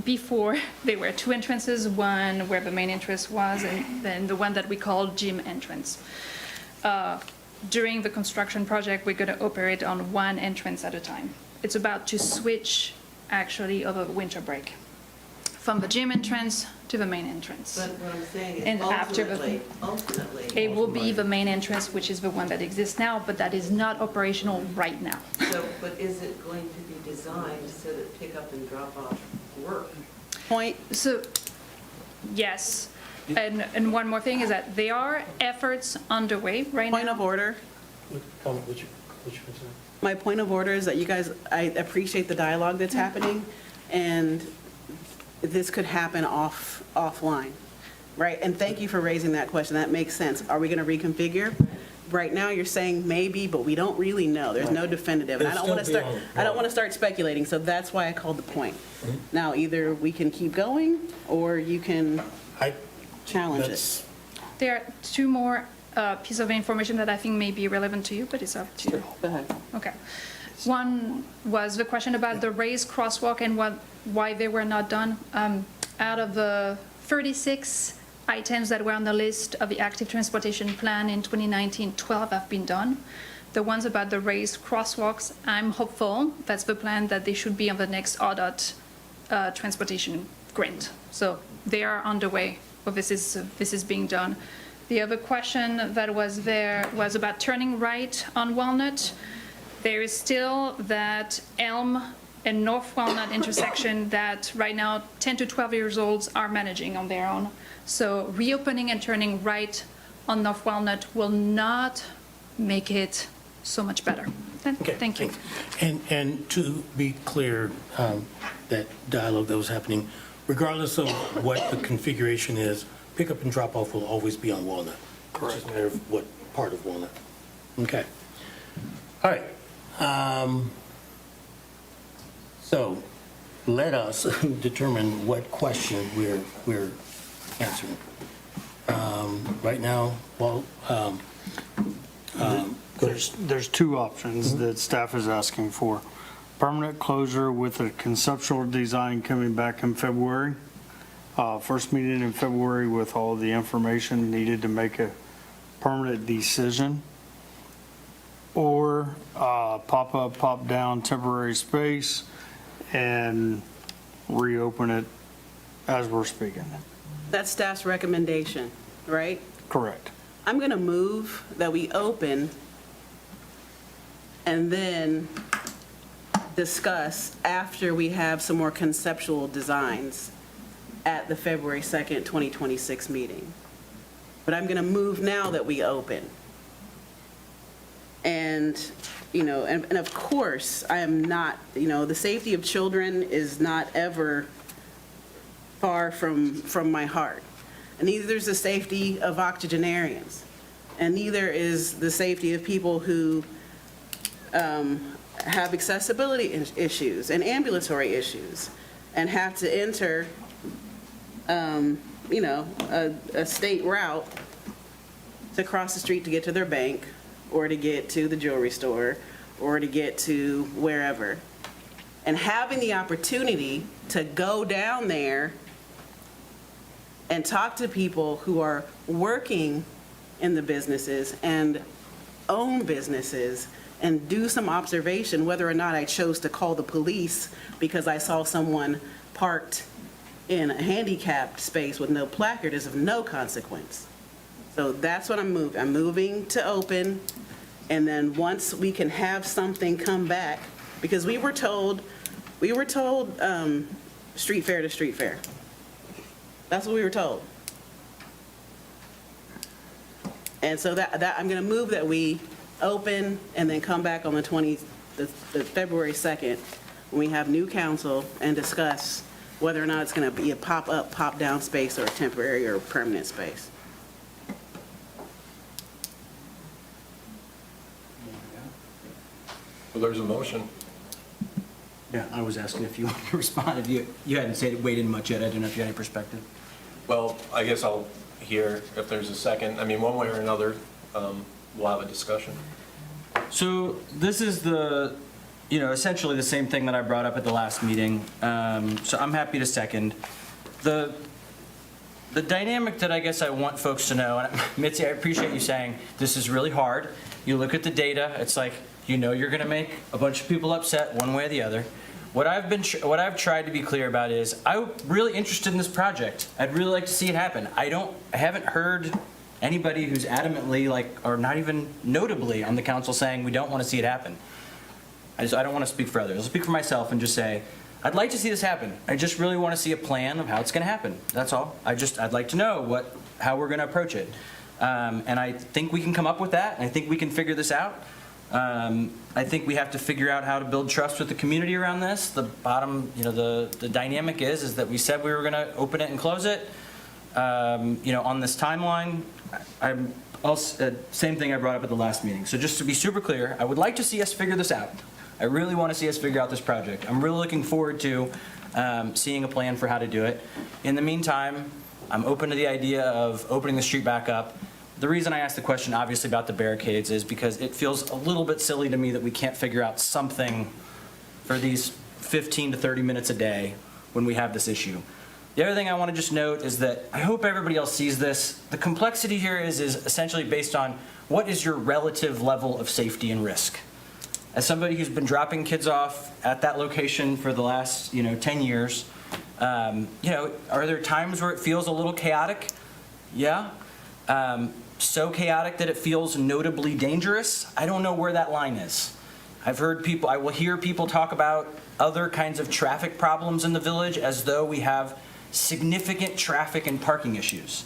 before, there were two entrances, one where the main entrance was, and then the one that we call gym entrance. During the construction project, we're going to operate on one entrance at a time. It's about to switch, actually, over winter break, from the gym entrance to the main entrance. But what I'm saying And is after ultimately, It will be the main entrance, which is the one that exists now, but that is not operational right now. but is it going to be designed so that pickup and drop off work? So, yes. And one more thing is that there are efforts underway right now. Point of order. What's your concern? My point of order is that you guys, I appreciate the dialogue that's happening, and this could happen offline, right? And thank you for raising that question. That makes sense. Are we going to reconfigure? Right now, you're saying maybe, but we don't really know. There's no definitive. And I don't want to start speculating, so that's why I called the point. Now, either we can keep going, or you can challenge it. There are two more pieces of information that I think may be relevant to you, but it's up to you. Go ahead. Okay. One was the question about the raised crosswalk and why they were not done. Out of the 36 items that were on the list of the active transportation plan in 2019, 12 have been done. The ones about the raised crosswalks, I'm hopeful that's the plan that they should be on the next ODOT transportation grant. So they are underway, but this is being done. The other question that was there was about turning right on Walnut. There is still that Elm and North Walnut intersection that right now 10 to 12 years olds are managing on their own. So reopening and turning right on North Walnut will not make it so much better. Okay, Thank you. thanks. And to be clear, that dialogue that was happening, regardless of what the configuration is, pickup and drop-off will always be on Walnut. Correct. It's just a matter of what part of Walnut. Okay. All right. So let us determine what question we're answering. Right now, well, There's two options that staff is asking for. Permanent closure with a conceptual design coming back in February. First meeting in February with all the information needed to make a permanent decision. Or pop-up, pop-down temporary space and reopen it as we're speaking. That's staff's recommendation, right? Correct. I'm going to move that we open and then discuss after we have some more conceptual designs at the February 2nd, 2026 meeting. But I'm going to move now that we open. And, and of course, I am not, the safety of children is not ever far from my heart. And neither is the safety of octogenarians. And neither is the safety of people who have accessibility issues and ambulatory issues and have to enter, a state route to cross the street to get to their bank or to get to the jewelry store or to get to wherever. And having the opportunity to go down there and talk to people who are working in the businesses and own businesses and do some observation, whether or not I chose to call the police because I saw someone parked in a handicapped space with no placard is of no consequence. So that's what I'm moving. I'm moving to open, and then once we can have something come back, because we were told street fair to street fair. That's what we were told. And so that I'm going to move that we open and then come back on the February 2nd when we have new council and discuss whether or not it's going to be a pop-up, pop-down space or a temporary or permanent space. Well, there's a motion. Yeah, I was asking if you wanted to respond. If you hadn't weighed in much yet, I didn't know if you had any perspective. Well, I guess I'll hear if there's a second. I mean, one way or another, we'll have a discussion. So this is essentially the same thing that I brought up at the last meeting. So I'm happy to second. The dynamic that I guess I want folks to know, and Mitzi, I appreciate you saying this is really hard. You look at the data, it's like, you're going to make a bunch of people upset one way or the other. What I've tried to be clear about is I'm really interested in this project. I'd really like to see it happen. I haven't heard anybody who's adamantly or not even notably on the council saying we don't want to see it happen. I don't want to speak for others. I'll speak for myself and just say, I'd like to see this happen. I just really want to see a plan of how it's going to happen. That's all. I'd like to know how we're going to approach it. And I think we can come up with that, and I think we can figure this out. I think we have to figure out how to build trust with the community around this. The bottom, the dynamic is that we said we were going to open it and close it. On this timeline, same thing I brought up at the last meeting. So just to be super clear, I would like to see us figure this out. I really want to see us figure out this project. I'm really looking forward to seeing a plan for how to do it. In the meantime, I'm open to the idea of opening the street back up. The reason I asked the question, obviously, about the barricades is because it feels a little bit silly to me that we can't figure out something for these 15 to 30 minutes a day when we have this issue. The other thing I want to just note is that I hope everybody else sees this. The complexity here is essentially based on what is your relative level of safety and risk. As somebody who's been dropping kids off at that location for the last 10 years, are there times where it feels a little chaotic? Yeah. So chaotic that it feels notably dangerous? I don't know where that line is. I will hear people talk about other kinds of traffic problems in the village as though we have significant traffic and parking issues.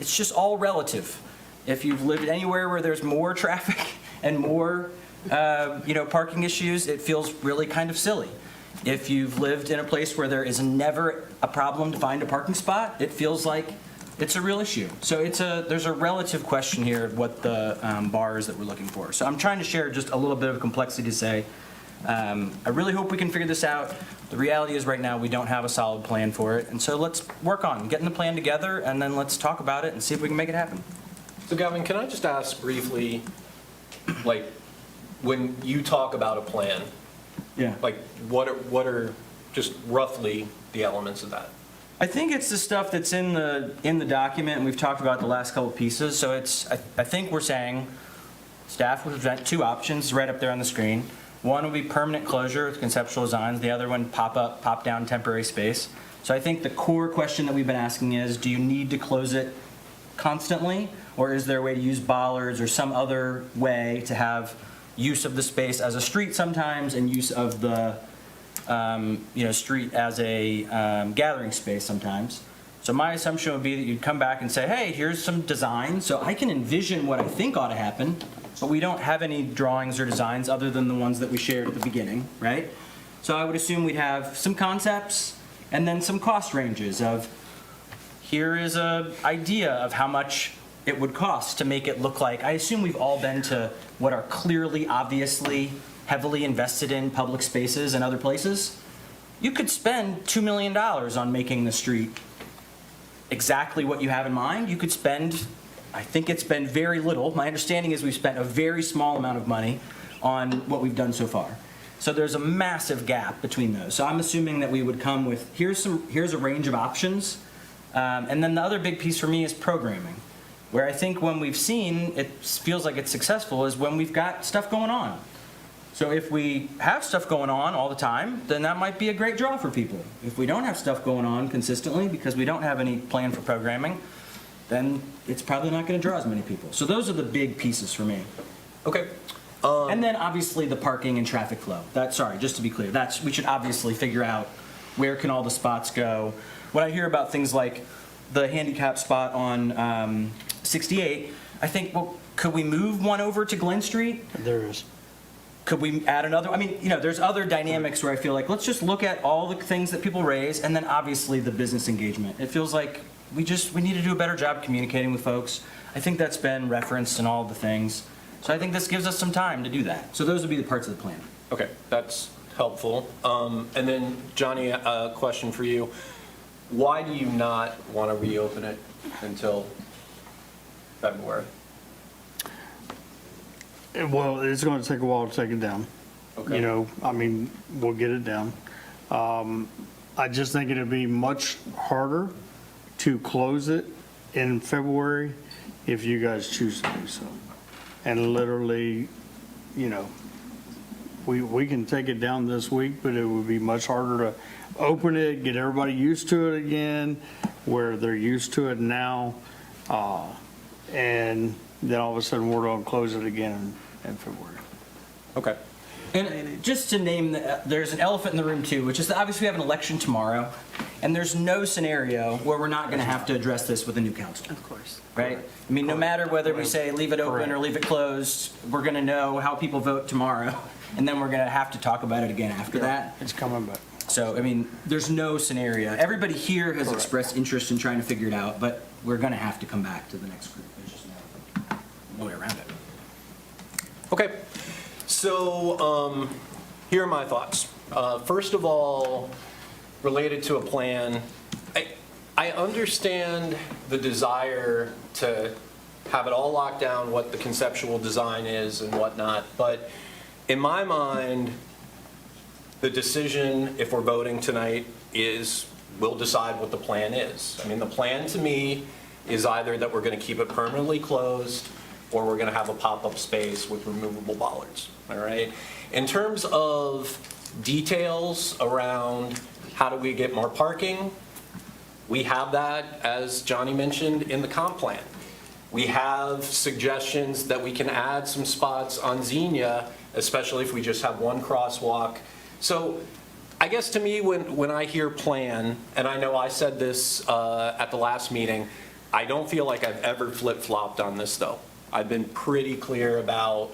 It's just all relative. If you've lived anywhere where there's more traffic and more parking issues, it feels really kind of silly. If you've lived in a place where there is never a problem to find a parking spot, it feels like it's a real issue. So there's a relative question here of what the bar is that we're looking for. So I'm trying to share just a little bit of complexity to say, I really hope we can figure this out. The reality is right now we don't have a solid plan for it. And so let's work on getting the plan together, and then let's talk about it and see if we can make it happen. So Gavin, can I just ask briefly, when you talk about a plan, Yeah. what are just roughly the elements of that? I think it's the stuff that's in the document, and we've talked about the last couple pieces. So I think we're saying staff would present two options right up there on the screen. One would be permanent closure with conceptual designs. The other one, pop down temporary space. So I think the core question that we've been asking is, do you need to close it constantly, or is there a way to use bollards or some other way to have use of the space as a street sometimes and use of the street as a gathering space sometimes. So my assumption would be that you'd come back and say, hey, here's some design. So I can envision what I think ought to happen, but we don't have any drawings or designs other than the ones that we shared at the beginning, right? So I would assume we'd have some concepts and then some cost ranges of, here is an idea of how much it would cost to make it look like. I assume we've all been to what are clearly, obviously, heavily invested in public spaces and other places. You could spend $2 million on making the street exactly what you have in mind. You could spend, I think it's been very little. My understanding is we've spent a very small amount of money on what we've done so far. So there's a massive gap between those. So I'm assuming that we would come with, here's a range of options. And then the other big piece for me is programming, where I think when we've seen it feels like it's successful is when we've got stuff going on. So if we have stuff going on all the time, then that might be a great draw for people. If we don't have stuff going on consistently because we don't have any plan for programming, then it's probably not going to draw as many people. So those are the big pieces for me. Okay. And then obviously the parking and traffic flow. Just to be clear, we should obviously figure out where can all the spots go. When I hear about things like the handicap spot on 68, I think, well, could we move one over to Glen Street? There is. Could we add another? I mean, there's other dynamics where I feel like let's just look at all the things that people raise, and then obviously the business engagement. It feels like we need to do a better job communicating with folks. I think that's been referenced in all the things. So I think this gives us some time to do that. So those would be the parts of the plan. Okay, that's helpful. And then, Johnny, a question for you. Why do you not want to reopen it until February? Well, it's going to take a while to take it down. Okay. You know, I mean, we'll get it down. I just think it'd be much harder to close it in February if you guys choose to do so. And literally, you know, we can take it down this week, but it would be much harder to open it, get everybody used to it again, where they're used to it now. And then all of a sudden, we're going to close it again in February. Okay. And just to name, there's an elephant in the room too, which is that obviously we have an election tomorrow, and there's no scenario where we're not going to have to address this with a new council. Of course. Right? I mean, no matter whether we say leave it open or leave it closed, we're going to know how people vote tomorrow, and then we're going to have to talk about it again after that. It's coming back. So, I mean, there's no scenario. Everybody here has expressed interest in trying to figure it out, but we're going to have to come back to the next group. There's just no way around it. Okay. So here are my thoughts. First of all, related to a plan, I understand the desire to have it all locked down, what the conceptual design is and whatnot, but in my mind, the decision, if we're voting tonight, is we'll decide what the plan is. I mean, the plan to me is either that we're going to keep it permanently closed or we're going to have a pop-up space with removable bollards, all right? In terms of details around how do we get more parking, we have that, as Johnny mentioned, in the comp plan. We have suggestions that we can add some spots on Xenia, especially if we just have one crosswalk. So I guess to me, when I hear plan, and I know I said this at the last meeting, I don't feel like I've ever flip-flopped on this, though. I've been pretty clear about,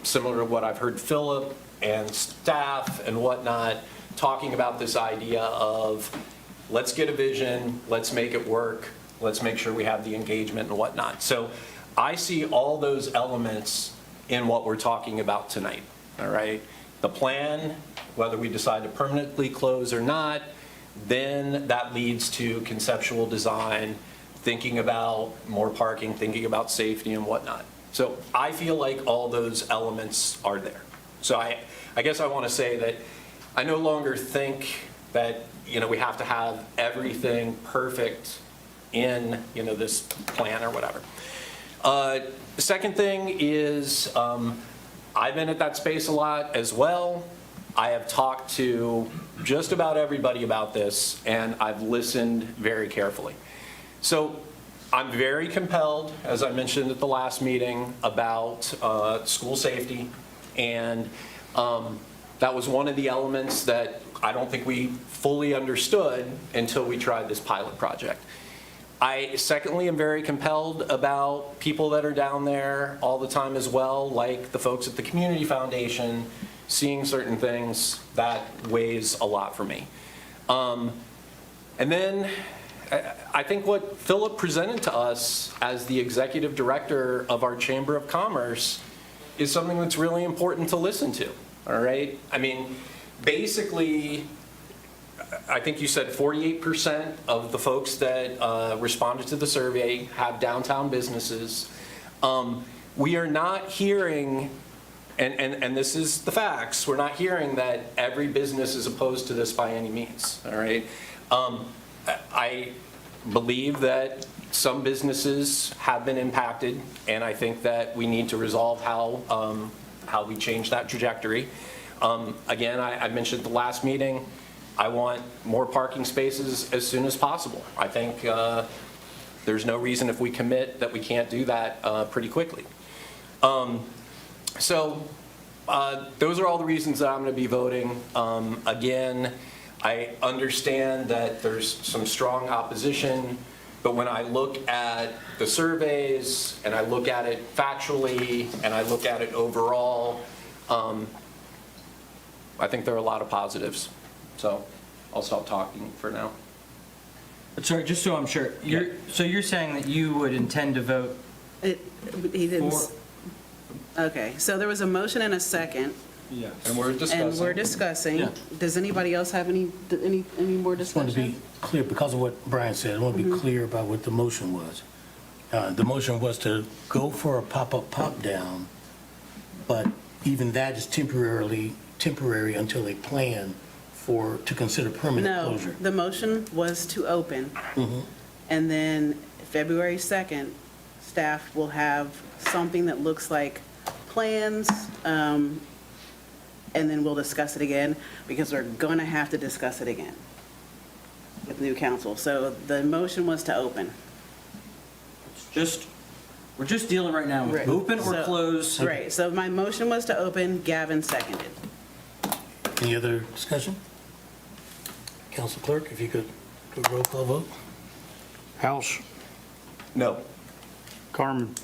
similar to what I've heard Philip and staff and whatnot, talking about this idea of let's get a vision, let's make it work, let's make sure we have the engagement and whatnot. So I see all those elements in what we're talking about tonight, all right? The plan, whether we decide to permanently close or not, then that leads to conceptual design, thinking about more parking, thinking about safety and whatnot. So I feel like all those elements are there. So I guess I want to say that I no longer think that, you know, we have to have everything perfect in, you know, this plan or whatever. The second thing is I've been at that space a lot as well. I have talked to just about everybody about this, and I've listened very carefully. So I'm very compelled, as I mentioned at the last meeting, about school safety. And that was one of the elements that I don't think we fully understood until we tried this pilot project. I, secondly, am very compelled about people that are down there all the time as well, like the folks at the Community Foundation, seeing certain things. That weighs a lot for me. And then I think what Philip presented to us as the executive director of our Chamber of Commerce is something that's really important to listen to, all right? I mean, basically, I think you said 48% of the folks that responded to the survey have downtown businesses. We are not hearing, and this is the facts, we're not hearing that every business is opposed to this by any means, all right? I believe that some businesses have been impacted, and I think that we need to resolve how we change that trajectory. Again, I mentioned at the last meeting, I want more parking spaces as soon as possible. I think there's no reason if we commit that we can't do that pretty quickly. So those are all the reasons that I'm going to be voting. Again, I understand that there's some strong opposition, but when I look at the surveys and I look at it factually and I look at it overall, I think there are a lot of positives. So I'll stop talking for now. Sorry, just so I'm sure, so you're saying that you would intend to vote He didn't. for? Okay, so there was a motion and a second Yeah. And we're discussing. And we're discussing. Yeah. Does anybody else have any more Just want to be discussion? clear, because of what Brian said, I want to be clear about what the motion was. The motion was to go for a pop-up, pop-down, but even that is temporary until a plan to consider permanent No, closure. the motion was to open. Mhm. And then February 2nd, staff will have something that looks like plans, and then we'll discuss it again, because we're going to have to discuss it again with new council. So the motion was to open. We're just dealing right now with Right. open or So- close. Right, so my motion was to open, Gavin seconded. Any other discussion? Council Clerk, if you could do a roll call vote? House, No. Carmen,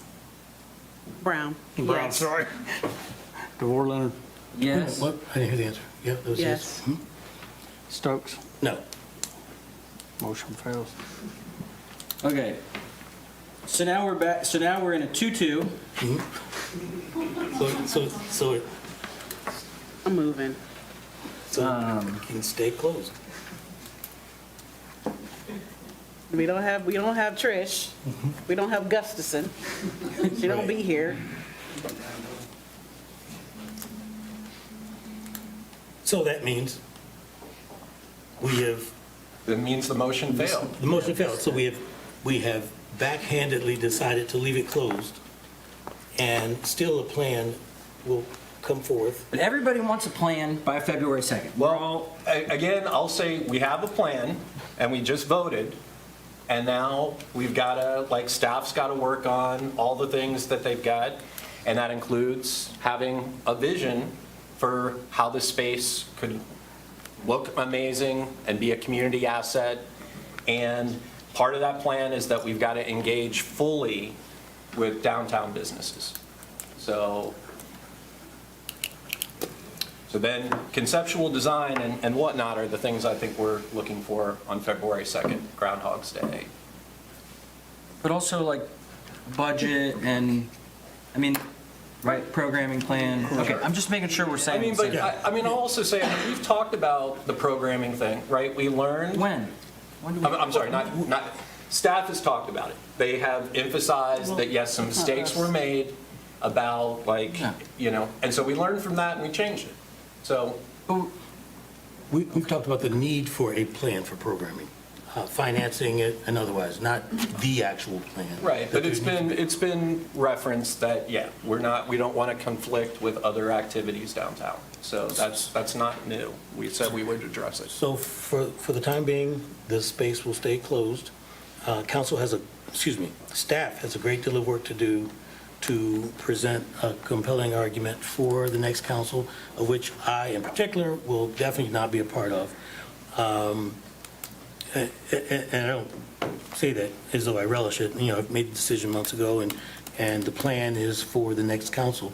Brown. Brown, Yes. sorry. DeVore Leonard, Yes. What? I didn't hear the answer. Yeah, that was yes. Yes. Stokes, No. motion fails. Okay. So now we're back, so now we're in a 2-2. So I'm moving. it can stay closed. We don't have Trish. We don't have Gustafson. She don't be here. So that means That means the motion failed. the motion failed. So we have backhandedly decided to leave it closed, and still a plan will come forth. But everybody wants a plan by February 2nd. Well, again, I'll say we have a plan, and we just voted, and now we've got to, like, staff's got to work on all the things that they've got, and that includes having a vision for how the space could look amazing and be a community asset. And part of that plan is that we've got to engage fully with downtown businesses. So then conceptual design and whatnot are the things I think we're looking for on February 2nd, Groundhog's Day. But also like budget and, I mean, right, programming plan. Okay, I'm just making sure we're I saying. mean, but, I'll also say, we've talked about the programming thing, right? We learned. When? When do we? I'm sorry, not, staff has talked about it. They have emphasized that, yes, some mistakes were made about, like, and so we learned from that and we changed it. So. We've talked about the need for a plan for programming, financing it and otherwise, not the actual plan. Right, but it's been referenced that, we don't want to conflict with other activities downtown. So that's not new. We said we would address it. So for the time being, the space will stay closed. Staff has a great deal of work to do to present a compelling argument for the next council, of which I, in particular, will definitely not be a part of. And I don't say that as though I relish it. I've made the decision months ago, and the plan is for the next council,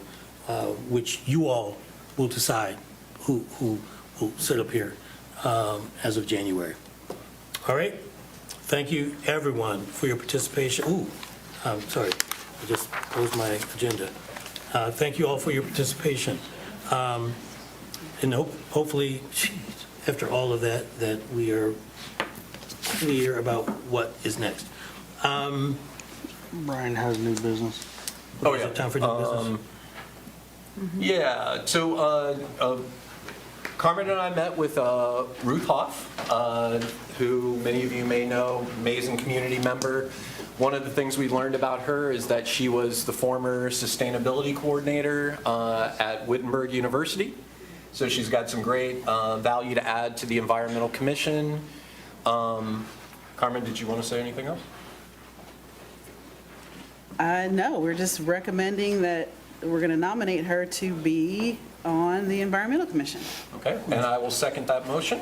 which you all will decide who will sit up here as of January. All right? Thank you, everyone, for your participation. I'm sorry, I just closed my agenda. Thank you all for your participation. And hopefully, after all of that we are clear about what is next. Brian has new business. Oh, Is yeah. it time for new business? Yeah, so Carmen and I met with Ruth Hoff, who many of you may know, amazing community member. One of the things we learned about her is that she was the former sustainability coordinator at Wittenberg University. So she's got some great value to add to the Environmental Commission. Carmen, did you want to say anything else? No, we're just recommending that we're going to nominate her to be on the Environmental Commission. Okay, and I will second that motion.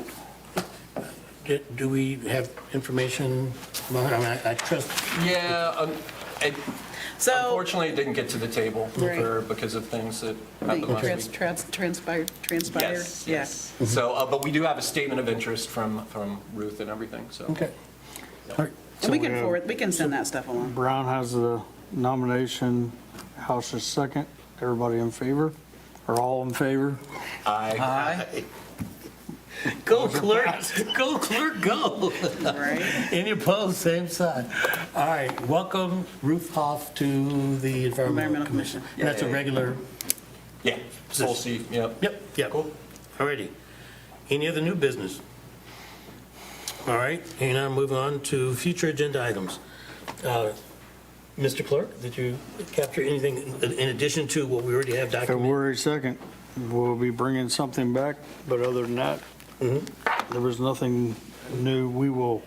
Do we have information about her? I trust. Yeah, unfortunately, it didn't get to the table Right. because of things that happened last week. Transpired. Yes. So, but we do have a statement of interest from Ruth and everything, so. Okay. All right. And we can send that stuff along. Brown has the nomination, House is second. Everybody in favor? Are all in favor? Aye. Go clerk, go clerk, go. Right? Any opposed, same sign. All right, welcome Ruth Hoff to the Environmental Commission. And that's a regular, Yeah, full seat, yep. yep. Cool. All righty. Any other new business? All right, and now moving on to future agenda items. Mr. Clerk, did you capture anything in addition to what we already have documented? February 2nd, we'll be bringing something back, but other than that, there was nothing new. We will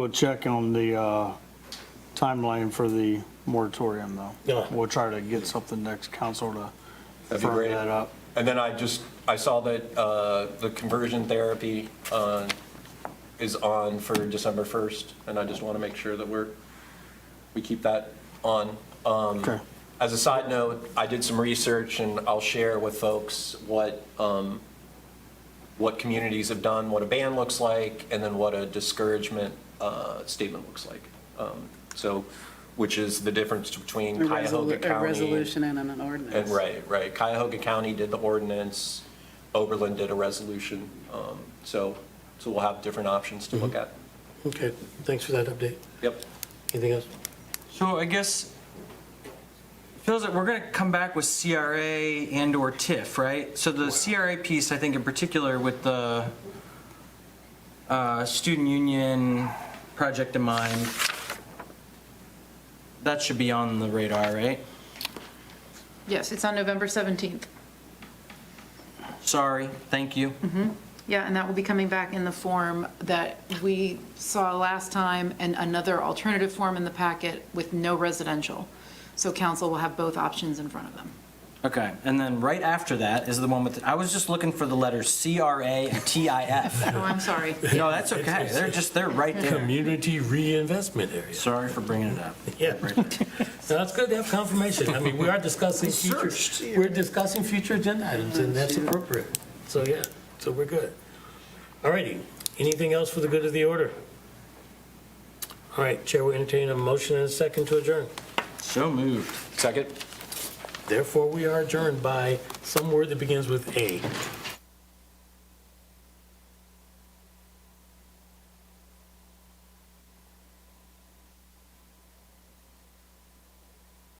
check on the timeline for the moratorium, though. Yeah. We'll try to get something next council to That'd be firm great. that up. And then I saw that the conversion therapy is on for December 1st, and I just want to make sure that we keep that on. Okay. As a side note, I did some research, and I'll share with folks what communities have done, what a ban looks like, and then what a discouragement statement looks like. So, which is the difference between Cuyahoga County. A resolution and an ordinance. And right. Cuyahoga County did the ordinance, Oberlin did a resolution. So we'll have different options to look at. Okay, thanks for that update. Yep. Anything else? So I guess, feels like we're going to come back with CRA and/or TIF, right? So the CRA piece, I think in particular with the student union project in mind, that should be on the radar, right? Yes, it's on November 17th. Sorry, thank you. Yeah, and that will be coming back in the form that we saw last time, and another alternative form in the packet with no residential. So council will have both options in front of them. Okay, and then right after that is the one with, I was just looking for the letters CRA and TIF. Oh, I'm sorry. No, that's okay. They're right there. Community reinvestment area. Sorry for bringing it up. Yeah. So that's good to have confirmation. I mean, we are discussing we're discussing future agenda items, and that's appropriate. So, yeah, so we're good. All righty. Anything else for the good of the order? All right, Chair will entertain a motion and a second to adjourn. So moved. Second? Therefore, we are adjourned by some word that begins with A.